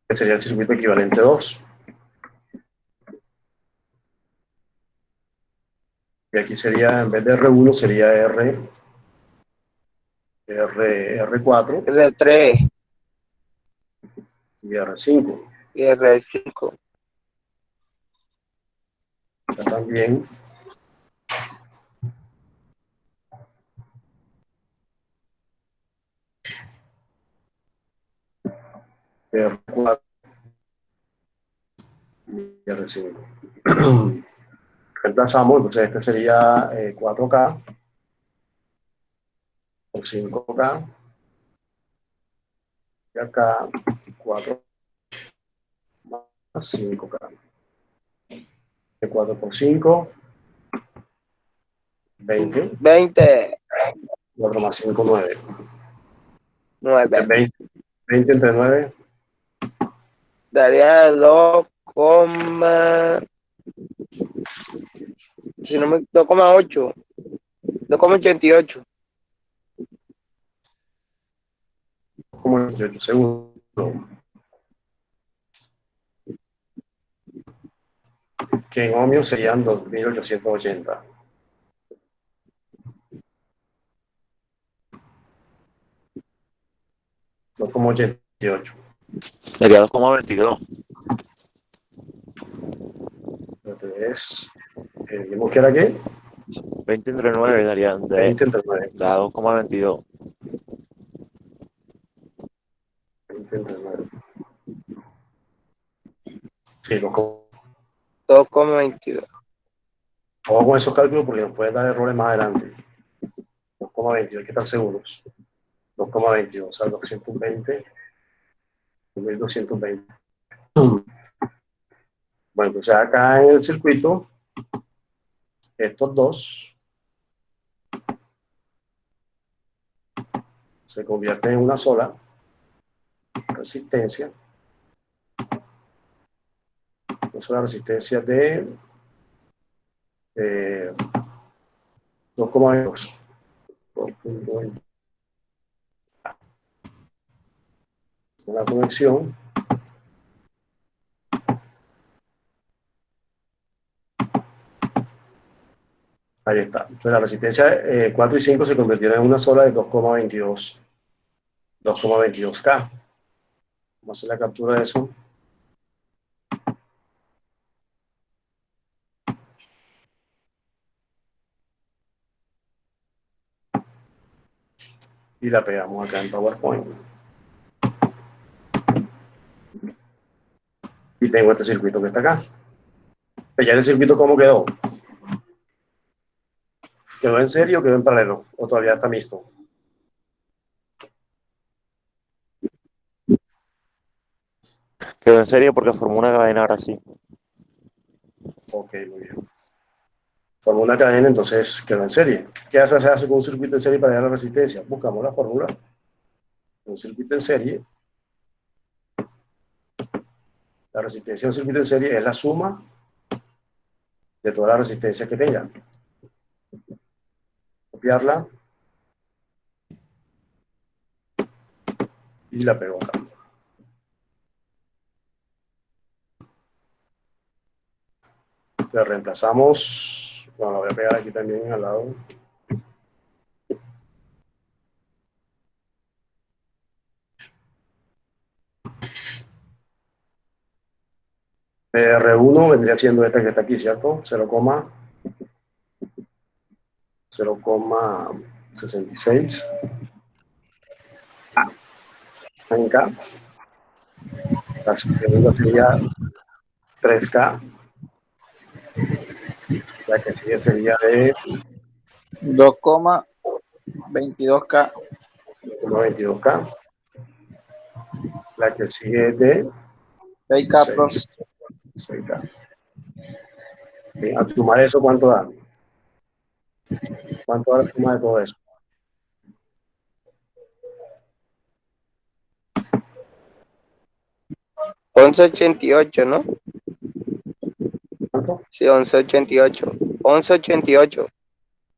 [SPEAKER 1] Que sería el circuito equivalente 2. Y aquí sería, en vez de R1, sería R4
[SPEAKER 3] R3
[SPEAKER 1] y R5.
[SPEAKER 3] y R5.
[SPEAKER 1] Acá también. R4 y R5. Reemplazamos, entonces este sería 4K por 5K. Y acá 4 más 5K. 4 por 5, 20.
[SPEAKER 3] 20.
[SPEAKER 1] 4 más 5, 9.
[SPEAKER 3] 9.
[SPEAKER 1] 20 entre 9,
[SPEAKER 3] Daría 2,8. 2,88.
[SPEAKER 1] como 28 segundos. Que en ohmios serían 2880. No como 88.
[SPEAKER 4] Sería 2,22.
[SPEAKER 1] Entonces, dijimos que era qué?
[SPEAKER 4] 20 entre 9 darían
[SPEAKER 1] 20 entre 9.
[SPEAKER 4] da 2,22.
[SPEAKER 1] 20 entre 9. Sí, ojo
[SPEAKER 3] 2,22.
[SPEAKER 1] con esos cálculos porque nos pueden dar errores más adelante. 2,22, hay que estar seguros. 2,22, o sea, 220. 1220. Bueno, entonces acá en el circuito, estos dos se convierten en una sola resistencia. Una sola resistencia de 2,2. 2.20. Una conexión. Ahí está. Entonces la resistencia 4 y 5 se convirtieron en una sola de 2,22. 2,22K. Vamos a hacer la captura de eso. Y la pegamos acá en PowerPoint. Y tengo este circuito que está acá. Pero ya el circuito, ¿cómo quedó? ¿Quedó en serio o quedó en paralelo? ¿O todavía está mixto?
[SPEAKER 4] Quedó en serio porque formó una cadena ahora sí.
[SPEAKER 1] Ok, muy bien. Formó una cadena, entonces quedó en serie. ¿Qué se hace con un circuito en serie para hallar la resistencia? Buscamos la fórmula de un circuito en serie. La resistencia de un circuito en serie es la suma de toda la resistencia que tenga. Copiarla y la pego acá. Entonces reemplazamos, bueno, la voy a pegar aquí también al lado. R1 vendría siendo esta que está aquí, ¿cierto? 0,66 en K. La segunda sería 3K. La que sigue sería de
[SPEAKER 2] 2,22K.
[SPEAKER 1] 22K. La que sigue es de
[SPEAKER 2] 6K, profe.
[SPEAKER 1] 6K. Bien, al sumar eso, ¿cuánto da? ¿Cuánto da la suma de todo eso?
[SPEAKER 3] $11.88, ¿no?
[SPEAKER 1] ¿Cuánto?
[SPEAKER 3] Sí, 11.88. 11.88.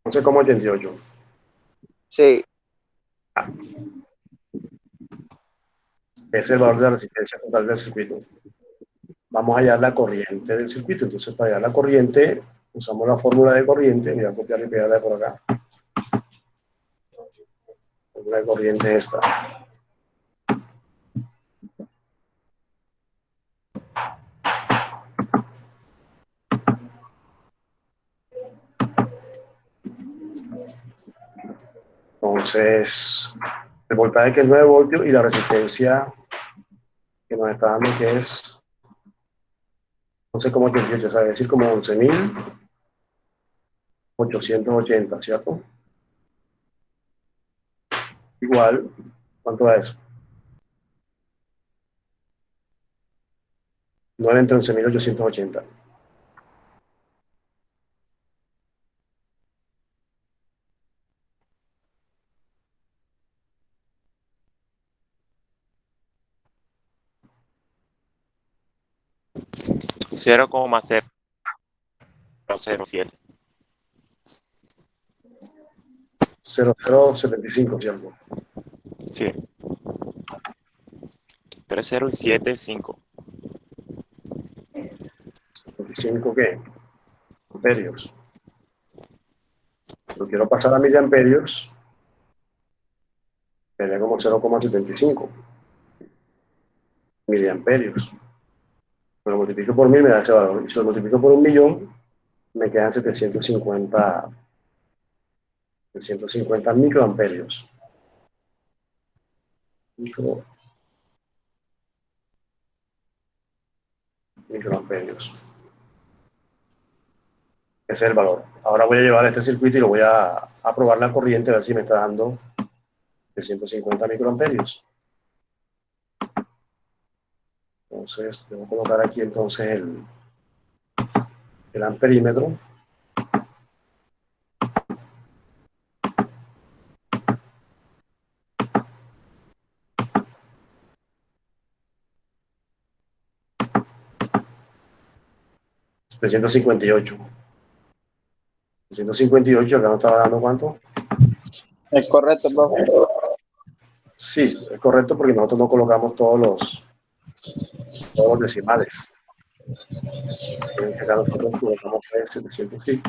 [SPEAKER 1] 11,88.
[SPEAKER 3] Sí.
[SPEAKER 1] Ese es el valor de la resistencia total del circuito. Vamos a hallar la corriente del circuito. Entonces, para hallar la corriente, usamos la fórmula de corriente. Voy a copiar y pegarla por acá. La fórmula de corriente es esta. Entonces, el voltaje que es 9 voltios y la resistencia que nos está dando que es 11,88, o sea, es decir, como 11.880, ¿cierto? Igual, ¿cuánto da eso? 9 entre 11.880.
[SPEAKER 4] Cero coma cero cero siete.
[SPEAKER 1] 0,075, ¿cierto?
[SPEAKER 4] Sí. 3075.
[SPEAKER 1] 75, ¿qué? Amperios. Lo quiero pasar a miliamperios, sería como 0,75 miliamperios. Lo multiplico por 1000 me da ese valor. Y si lo multiplico por 1.000.000, me quedan 750 microamperios. Microamperios. Ese es el valor. Ahora voy a llevar este circuito y lo voy a probar la corriente, a ver si me está dando 750 microamperios. Entonces, debo colocar aquí entonces el amperímetro. De 158. 158, acá no estaba dando cuánto.
[SPEAKER 2] Es correcto, profe.
[SPEAKER 1] Sí, es correcto porque nosotros no colocamos todos los decimales. En este caso nosotros colocamos 700, sí.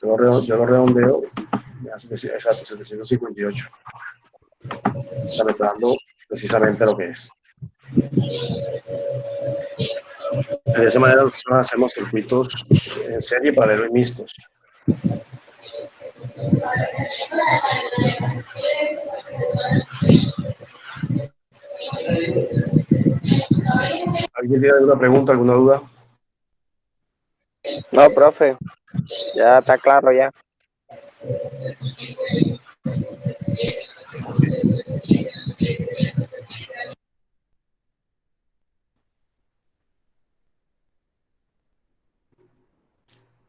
[SPEAKER 1] Yo lo redondeo, exacto, 758. O sea, me está dando precisamente lo que es. De esa manera nosotros hacemos circuitos en serie, paralelo y mixtos. ¿Alguien tiene alguna pregunta, alguna duda?
[SPEAKER 3] No, profe. Ya está claro ya.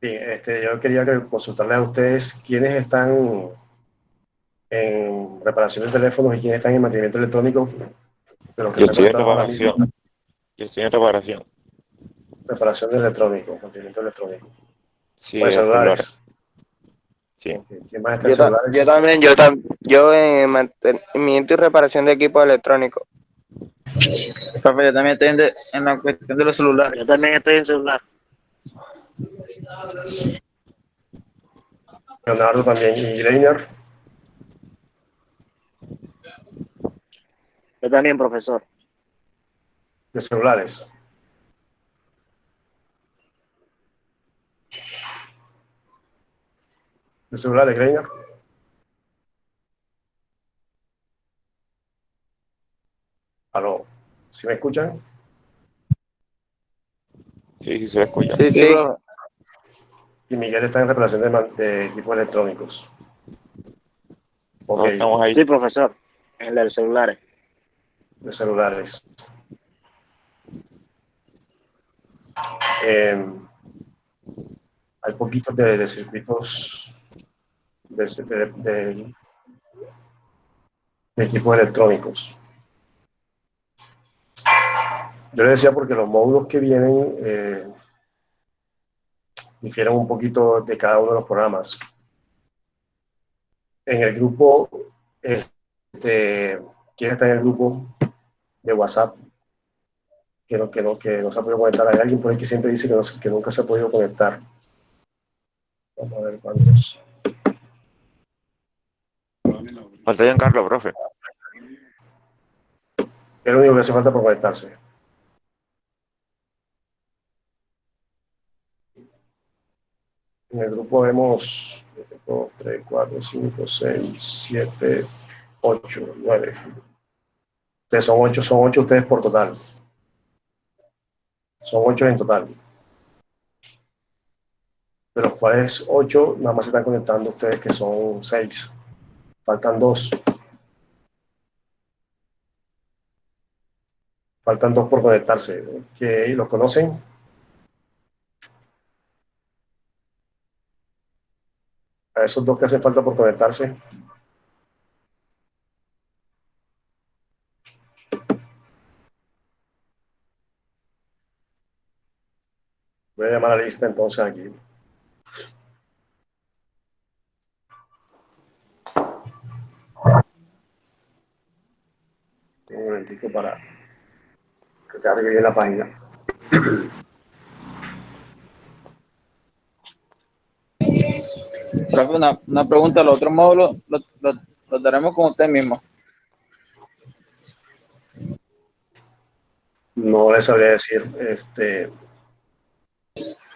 [SPEAKER 1] Bien, yo quería consultarles a ustedes quiénes están en reparación de teléfonos y quiénes están en mantenimiento electrónico de los que
[SPEAKER 4] Yo
[SPEAKER 1] están
[SPEAKER 4] estoy en
[SPEAKER 1] conectados ahora mismo.
[SPEAKER 4] reparación. Yo estoy en reparación.
[SPEAKER 1] Reparación de electrónico, mantenimiento electrónico.
[SPEAKER 4] Sí,
[SPEAKER 1] Pues
[SPEAKER 4] de celulares.
[SPEAKER 1] celulares.
[SPEAKER 4] Sí.
[SPEAKER 1] Ok, ¿quién más está en celulares?
[SPEAKER 3] Yo también, yo en mantenimiento y reparación de equipos electrónicos.
[SPEAKER 2] Profe, yo también estoy en la cuestión de los celulares.
[SPEAKER 6] Yo también estoy en celular.
[SPEAKER 1] Leonardo también. ¿Y Reiner?
[SPEAKER 6] Yo también, profesor.
[SPEAKER 1] De celulares. De celulares, Reiner. Aló, ¿sí me escuchan?
[SPEAKER 4] Sí, sí se escucha.
[SPEAKER 3] Sí,
[SPEAKER 2] Sí,
[SPEAKER 3] sí.
[SPEAKER 2] profe.
[SPEAKER 1] Y Miguel está en reparación de equipos electrónicos. Ok,
[SPEAKER 4] Todos estamos ahí.
[SPEAKER 6] Sí, profesor. En el celular.
[SPEAKER 1] de celulares. Eh, hay poquitos de circuitos de equipos electrónicos. Yo le decía porque los módulos que vienen difieren un poquito de cada uno de los programas. En el grupo, ¿quién está en el grupo de WhatsApp? Que no se ha podido conectar. Hay alguien por ahí que siempre dice que nunca se ha podido conectar. Vamos a ver cuántos.
[SPEAKER 4] Falta Giancarlo, profe.
[SPEAKER 1] Es lo único que hace falta por conectarse. En el grupo vemos 2, 3, 4, 5, 6, 7, 8, 9. Ustedes son 8 ustedes por total. Son 8 en total. De los cuales 8 nada más se están conectando ustedes, que son 6. Faltan 2. Faltan 2 por conectarse. ¿Que los conocen? A esos 2 que hacen falta por conectarse. Voy a llamar a la lista entonces aquí. Un momentito para que cargue bien la página.
[SPEAKER 2] Profe, una pregunta, los otros módulos los daremos con usted mismo.
[SPEAKER 1] No les sabría decir,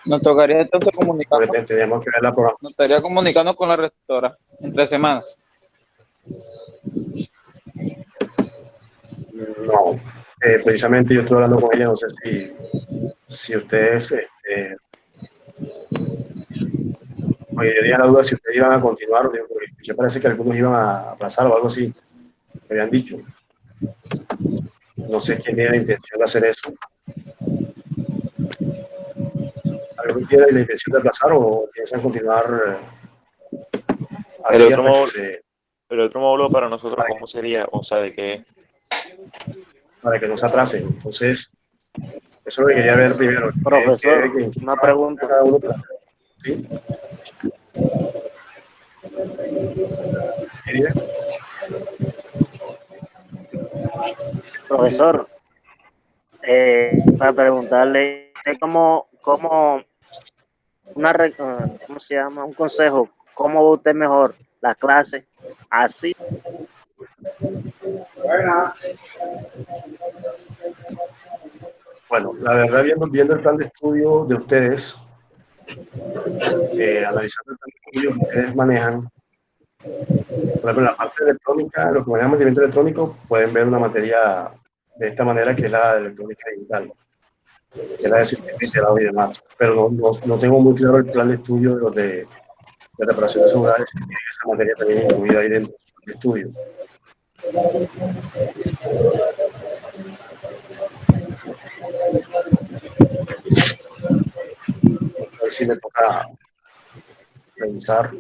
[SPEAKER 2] Nos tocaría entonces
[SPEAKER 1] porque
[SPEAKER 2] comunicarnos,
[SPEAKER 1] tenemos que ver la programación.
[SPEAKER 2] nos estaría comunicando con la rectora entre semanas.
[SPEAKER 1] No, precisamente yo estoy hablando con ella, no sé si ustedes, oye, yo tenía la duda si ustedes iban a continuar, porque ya parece que algunos iban a aplazar o algo así, me habían dicho. No sé quién tiene la intención de hacer eso. ¿Alguno tiene la intención de aplazar o piensan continuar
[SPEAKER 4] El
[SPEAKER 1] así
[SPEAKER 4] otro
[SPEAKER 1] hasta que
[SPEAKER 4] módulo, el otro módulo para nosotros, ¿cómo sería? O sea, ¿de qué?
[SPEAKER 1] para que no se atrasen? Entonces, eso es lo que quería ver primero.
[SPEAKER 6] Profesor,
[SPEAKER 1] En qué
[SPEAKER 6] una
[SPEAKER 1] va
[SPEAKER 6] pregunta.
[SPEAKER 1] cada uno? ¿Sí? ¿Sí?
[SPEAKER 6] Profesor, para preguntarle cómo ¿cómo se llama? Un consejo. ¿Cómo va usted mejor la clase? Así.
[SPEAKER 1] Bueno, la verdad, viendo el plan de estudio de ustedes, analizando el plan de estudio que ustedes manejan, por ejemplo, en la parte electrónica, los que manejan mantenimiento electrónico pueden ver una materia de esta manera que es la de electrónica digital, que es la de circuito integrado y demás. Pero no tengo muy claro el plan de estudio de los de reparación de celulares, que tiene esa materia también incluida ahí dentro del plan de estudio. A ver si me toca revisar.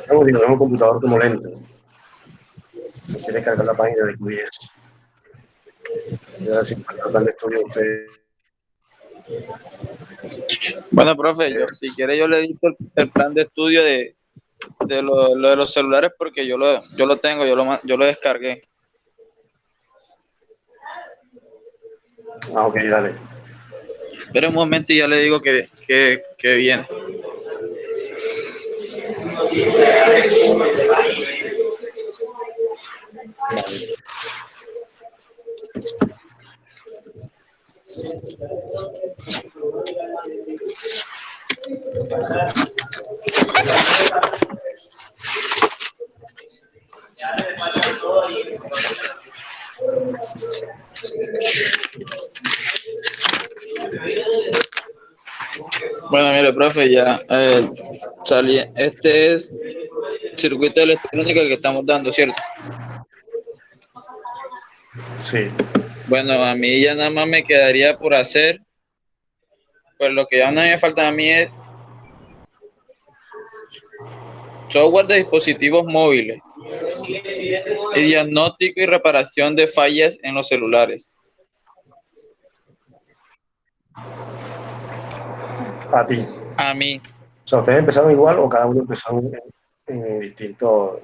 [SPEAKER 1] Tengo un computador como lento. Me quiere cargar la página de QDS. Voy a ver si encuentro el plan de estudio de ustedes.
[SPEAKER 2] Bueno, profe, si quiere yo le dicto el plan de estudio de lo de los celulares porque yo lo tengo, yo lo descargué.
[SPEAKER 1] Ah, ok, dale.
[SPEAKER 2] Espera un momento y ya le digo que viene. Bueno, mire, profe, ya salí. Este es circuito electrónico el que estamos dando, ¿cierto?
[SPEAKER 1] Sí.
[SPEAKER 2] Bueno, a mí ya nada más me quedaría por hacer, pues lo que ya no me falta a mí es software de dispositivos móviles y diagnóstico y reparación de fallas en los celulares.
[SPEAKER 1] A ti.
[SPEAKER 2] A mí,
[SPEAKER 1] O sea, ¿ustedes empezaron igual o cada uno empezó en distinto?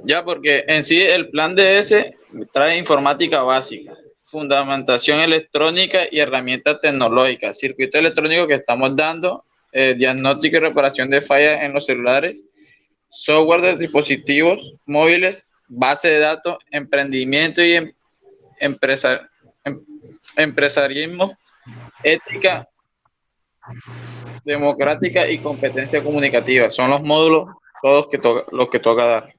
[SPEAKER 2] ya porque en sí el plan de ese trae informática básica, fundamentación electrónica y herramientas tecnológicas, circuito electrónico que estamos dando, diagnóstico y reparación de fallas en los celulares, software de dispositivos móviles, base de datos, emprendimiento y empresa, em, empresarismo, ética democrática y competencia comunicativa. Son los módulos todos los que toca dar.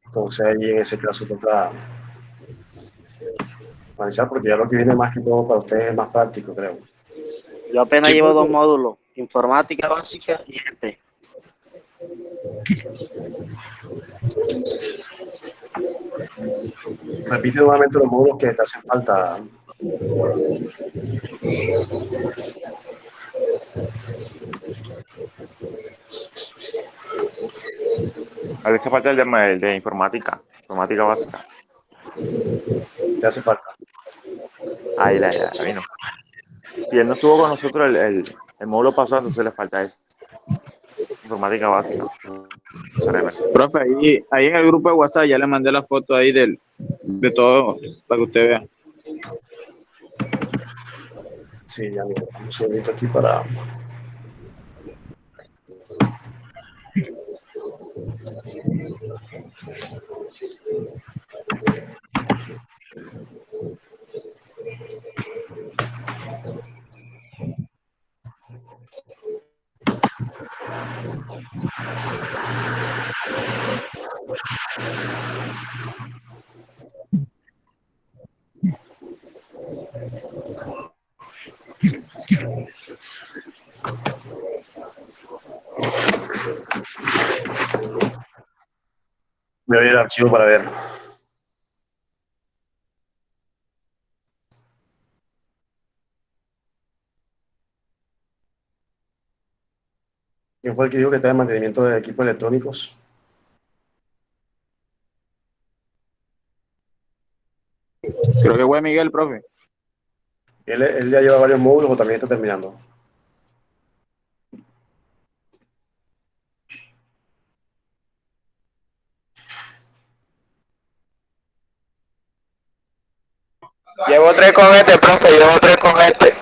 [SPEAKER 1] Entonces ahí en ese caso toca analizar porque ya lo que viene más que todo para ustedes es más práctico, creo.
[SPEAKER 6] Yo apenas
[SPEAKER 2] Sí,
[SPEAKER 6] llevo
[SPEAKER 2] porque,
[SPEAKER 6] 2 módulos, informática básica y este.
[SPEAKER 1] Repite nuevamente los módulos que te hacen falta.
[SPEAKER 4] A veces falta el de informática, informática básica.
[SPEAKER 1] Te hace falta.
[SPEAKER 4] Ahí la vino. Si él no estuvo con nosotros el módulo pasado, entonces le falta eso. Informática básica.
[SPEAKER 2] profe, ahí en el grupo de WhatsApp ya le mandé la foto ahí de todo para que usted vea.
[SPEAKER 1] Sí, ya mira, un segundito aquí para. Voy a ver el archivo para ver. ¿Quién fue el que dijo que está en mantenimiento de equipos electrónicos?
[SPEAKER 2] Creo que fue Miguel, profe.
[SPEAKER 1] Él ya lleva varios módulos o también está terminando.
[SPEAKER 3] Llevo 3 con este, profe, llevo 3 con este.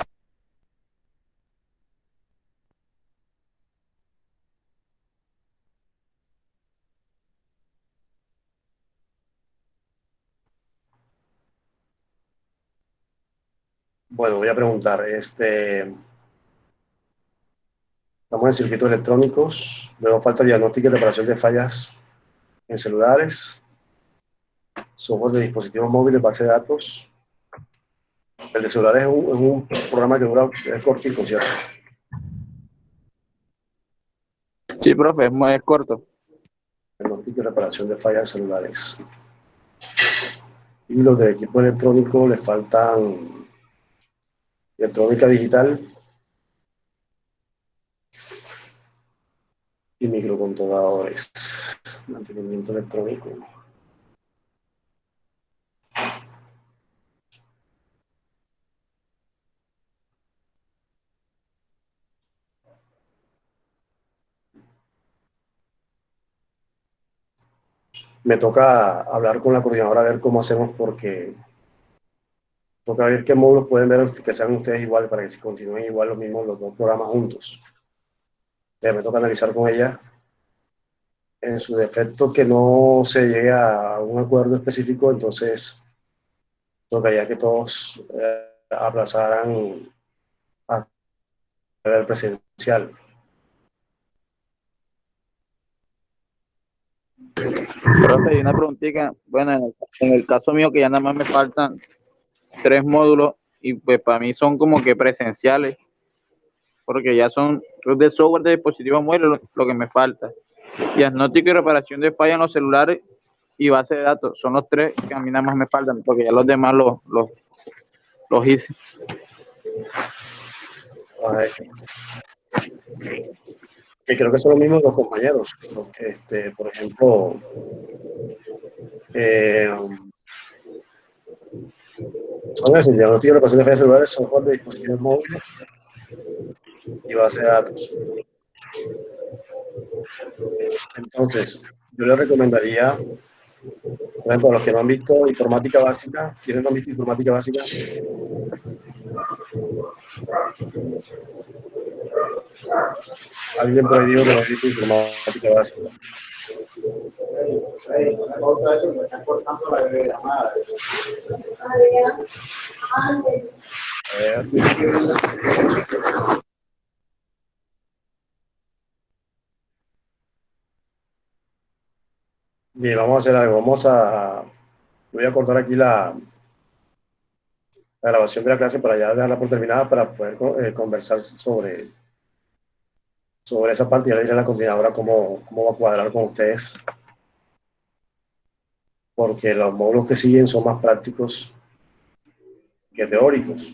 [SPEAKER 1] Bueno, voy a preguntar. Estamos en circuitos electrónicos. Luego falta diagnóstico y reparación de fallas en celulares, software de dispositivos móviles, base de datos. El de celulares es un programa que dura, es cortico, ¿cierto?
[SPEAKER 2] Sí, profe, es corto.
[SPEAKER 1] Diagnóstico y reparación de fallas en celulares. Y los del equipo electrónico le faltan electrónica digital, y microcontroladores. Mantenimiento electrónico. Me toca hablar con la coordinadora a ver cómo hacemos porque toca ver qué módulos pueden ver que sean ustedes igual para que se continúen igual los mismos los dos programas juntos. Me toca analizar con ella en su defecto que no se llegue a un acuerdo específico, entonces tocaría que todos aplazaran a ver presencial.
[SPEAKER 2] Profe, hay una preguntita. Bueno, en el caso mío que ya nada más me faltan 3 módulos y pues para mí son como que presenciales, porque ya son los de software de dispositivos móviles lo que me falta. Diagnóstico y reparación de fallas en los celulares y base de datos. Son los 3 que a mí nada más me faltan, porque ya los demás los hice.
[SPEAKER 1] A ver, que creo que son los mismos los compañeros. Por ejemplo, son esos, diagnóstico y reparación de fallas celulares, software de dispositivos móviles y base de datos. Entonces, yo les recomendaría, por ejemplo, a los que no han visto informática básica, ¿quiénes no han visto informática básica? Alguien por ahí dijo que no ha visto informática básica. A ver. Bien, vamos a hacer algo. Voy a cortar aquí la grabación de la clase para ya dejarla por terminada para poder conversar sobre esa parte y ya le diré a la coordinadora cómo va a cuadrar con ustedes, porque los módulos que siguen son más prácticos que teóricos.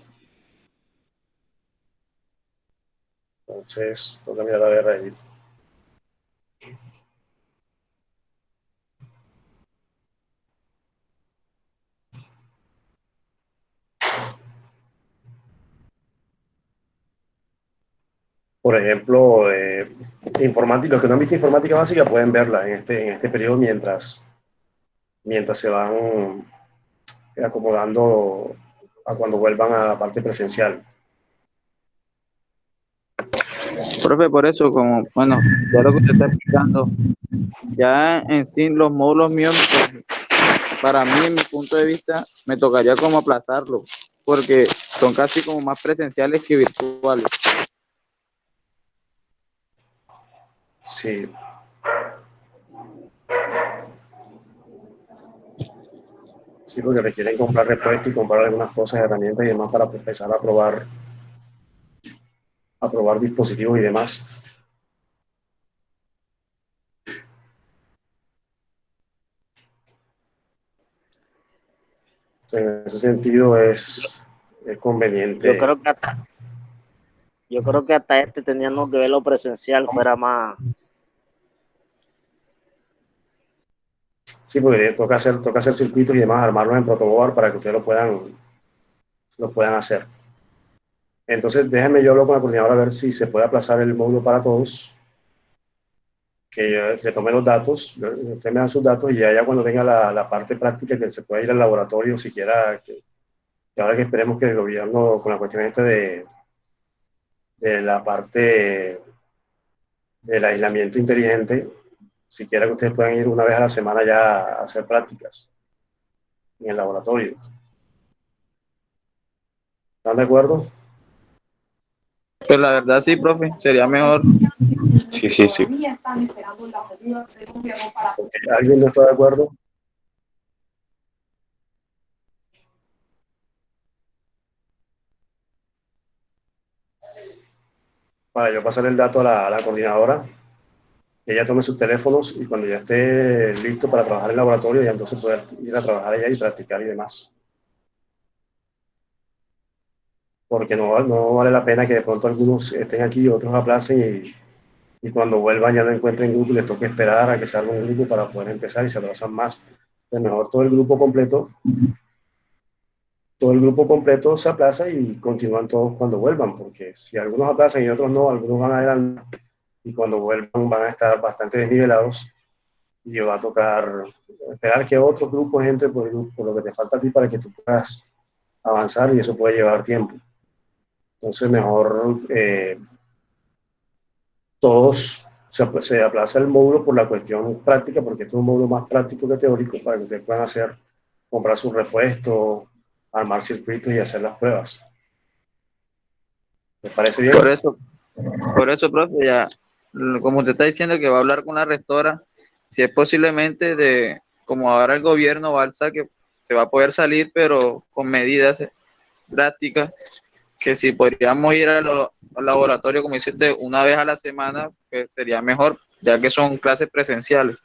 [SPEAKER 1] Entonces, toca mirar a ver ahí. Por ejemplo, informática, los que no han visto informática básica pueden verla en este periodo mientras se van acomodando a cuando vuelvan a la parte presencial.
[SPEAKER 2] Profe, por eso, como, bueno, ya lo que usted está explicando, ya en sí los módulos míos, pues, para mí, en mi punto de vista, me tocaría como aplazarlo, porque son casi como más presenciales que virtuales.
[SPEAKER 1] Sí. Sí, porque requieren comprar repuestos y comprar algunas cosas, herramientas y demás para empezar a probar dispositivos y demás. En ese sentido es conveniente.
[SPEAKER 6] Yo creo que hasta teníamos que verlo presencial, fuera más.
[SPEAKER 1] Sí, porque toca hacer circuitos y demás, armarlos en protoboard para que ustedes lo puedan hacer. Entonces, déjenme yo hablar con la coordinadora a ver si se puede aplazar el módulo para todos, que tome los datos, ustedes me dan sus datos y ya cuando tenga la parte práctica que se pueda ir al laboratorio, siquiera que ahora que esperemos que el gobierno, con la cuestión esta de la parte del aislamiento inteligente, siquiera que ustedes puedan ir una vez a la semana ya a hacer prácticas en el laboratorio. ¿Están de acuerdo?
[SPEAKER 2] Pues la verdad sí, profe, sería mejor.
[SPEAKER 4] Sí.
[SPEAKER 1] Okay. ¿Alguien no está de acuerdo? Para yo pasar el dato a la coordinadora, que ella tome sus teléfonos y cuando ya esté listo para trabajar en el laboratorio, ya entonces poder ir a trabajar allá y practicar y demás. Porque no vale la pena que de pronto algunos estén aquí y otros aplacen y cuando vuelvan ya no encuentren grupo y les toque esperar a que salga un grupo para poder empezar y se atrasan más. Es mejor todo el grupo completo se aplaza y continúan todos cuando vuelvan, porque si algunos aplazan y otros no, algunos van adelante y cuando vuelvan van a estar bastante desnivelados y va a tocar esperar que otro grupo entre por lo que te falta a ti para que tú puedas avanzar y eso puede llevar tiempo. Entonces mejor todos se aplaza el módulo por la cuestión práctica, porque este es un módulo más práctico que teórico para que ustedes puedan hacer, comprar sus repuestos, armar circuitos y hacer las pruebas. ¿Les parece bien?
[SPEAKER 2] Por eso, profe, ya, como usted está diciendo que va a hablar con la rectora, si es posiblemente como ahora el gobierno va a alzar, que se va a poder salir, pero con medidas drásticas, que si podríamos ir al laboratorio, como hiciste, una vez a la semana, pues sería mejor, ya que son clases presenciales.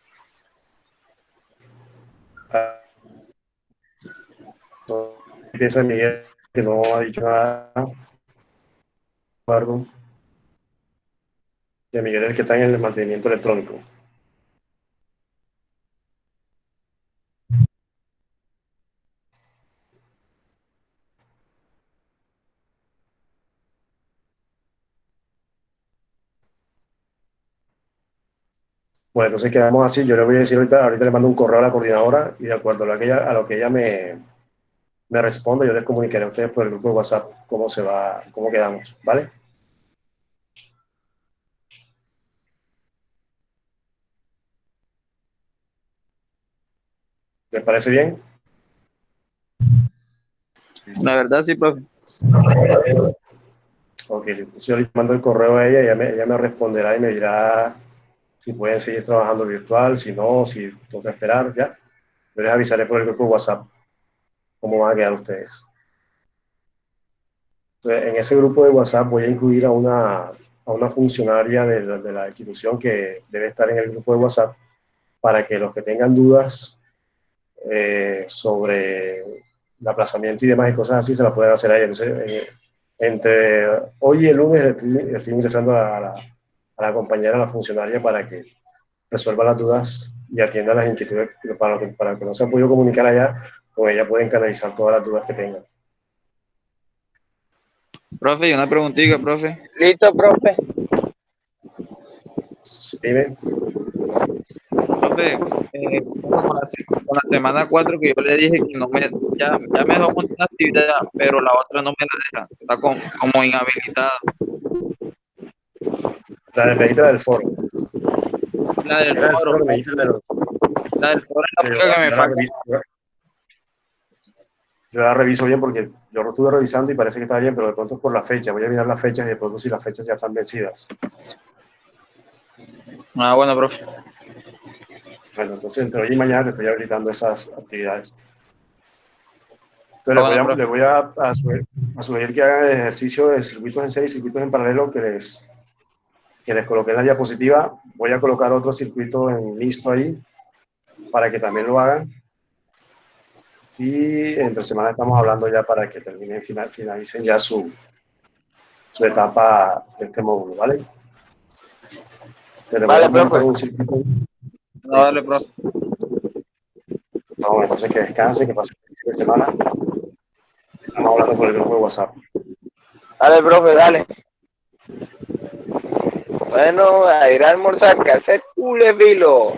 [SPEAKER 1] Piensa Miguel, que no ha dicho nada. Eduardo, que Miguel es el que está en el mantenimiento electrónico. Bueno, entonces quedamos así. Yo le voy a decir ahorita le mando un correo a la coordinadora y de acuerdo a lo que ella me responda, yo les comunicaré a ustedes por el grupo de WhatsApp cómo quedamos, ¿vale? ¿Les parece bien?
[SPEAKER 2] La verdad, sí, profe.
[SPEAKER 1] Ok, entonces yo le mando el correo a ella, ella me responderá y me dirá si pueden seguir trabajando virtual, si no, si toca esperar, ya. Yo les avisaré por el grupo de WhatsApp cómo van a quedar ustedes. Entonces, en ese grupo de WhatsApp voy a incluir a una funcionaria de la institución que debe estar en el grupo de WhatsApp para que los que tengan dudas sobre el aplazamiento y demás y cosas así se las pueden hacer a ella. Entonces, entre hoy y el lunes estoy ingresando a la compañera, a la funcionaria, para que resuelva las dudas y atienda las inquietudes para que no se han podido comunicar allá, con ella pueden canalizar todas las dudas que tengan.
[SPEAKER 2] Profe, y una preguntita, profe.
[SPEAKER 3] Listo, profe.
[SPEAKER 1] Dime.
[SPEAKER 2] Profe, con la semana 4 que yo le dije que ya me dejó montar una actividad, pero la otra no me la deja, está como inhabilitada.
[SPEAKER 1] La del medita del foro.
[SPEAKER 2] La del
[SPEAKER 1] Era el
[SPEAKER 2] foro,
[SPEAKER 1] foro que me dijiste de los.
[SPEAKER 2] la del foro es la única que me
[SPEAKER 1] Yo
[SPEAKER 2] falta.
[SPEAKER 1] la reviso bien porque yo lo estuve revisando y parece que está bien, pero de pronto es por la fecha. Voy a mirar las fechas y de pronto si las fechas ya están vencidas.
[SPEAKER 2] Ah, bueno, profe.
[SPEAKER 1] Bueno, entonces entre hoy y mañana te estoy habilitando esas actividades.
[SPEAKER 2] Ah,
[SPEAKER 1] Entonces
[SPEAKER 2] bueno, profe.
[SPEAKER 1] les voy a sugerir que hagan el ejercicio de circuitos en serie y circuitos en paralelo que les coloqué en la diapositiva. Voy a colocar otro circuito en listo ahí para que también lo hagan. Y entre semana estamos hablando ya para que finalicen ya su etapa de este módulo, ¿vale? Pero voy a
[SPEAKER 3] Vale,
[SPEAKER 1] montar
[SPEAKER 3] profe.
[SPEAKER 1] un circuito.
[SPEAKER 2] No, dale, profe.
[SPEAKER 1] No, entonces que descanse, que pase el fin de semana. Estamos hablando por el grupo de WhatsApp.
[SPEAKER 3] Dale, profe, dale. Bueno, a ir a almorzar, que hace culo de filo.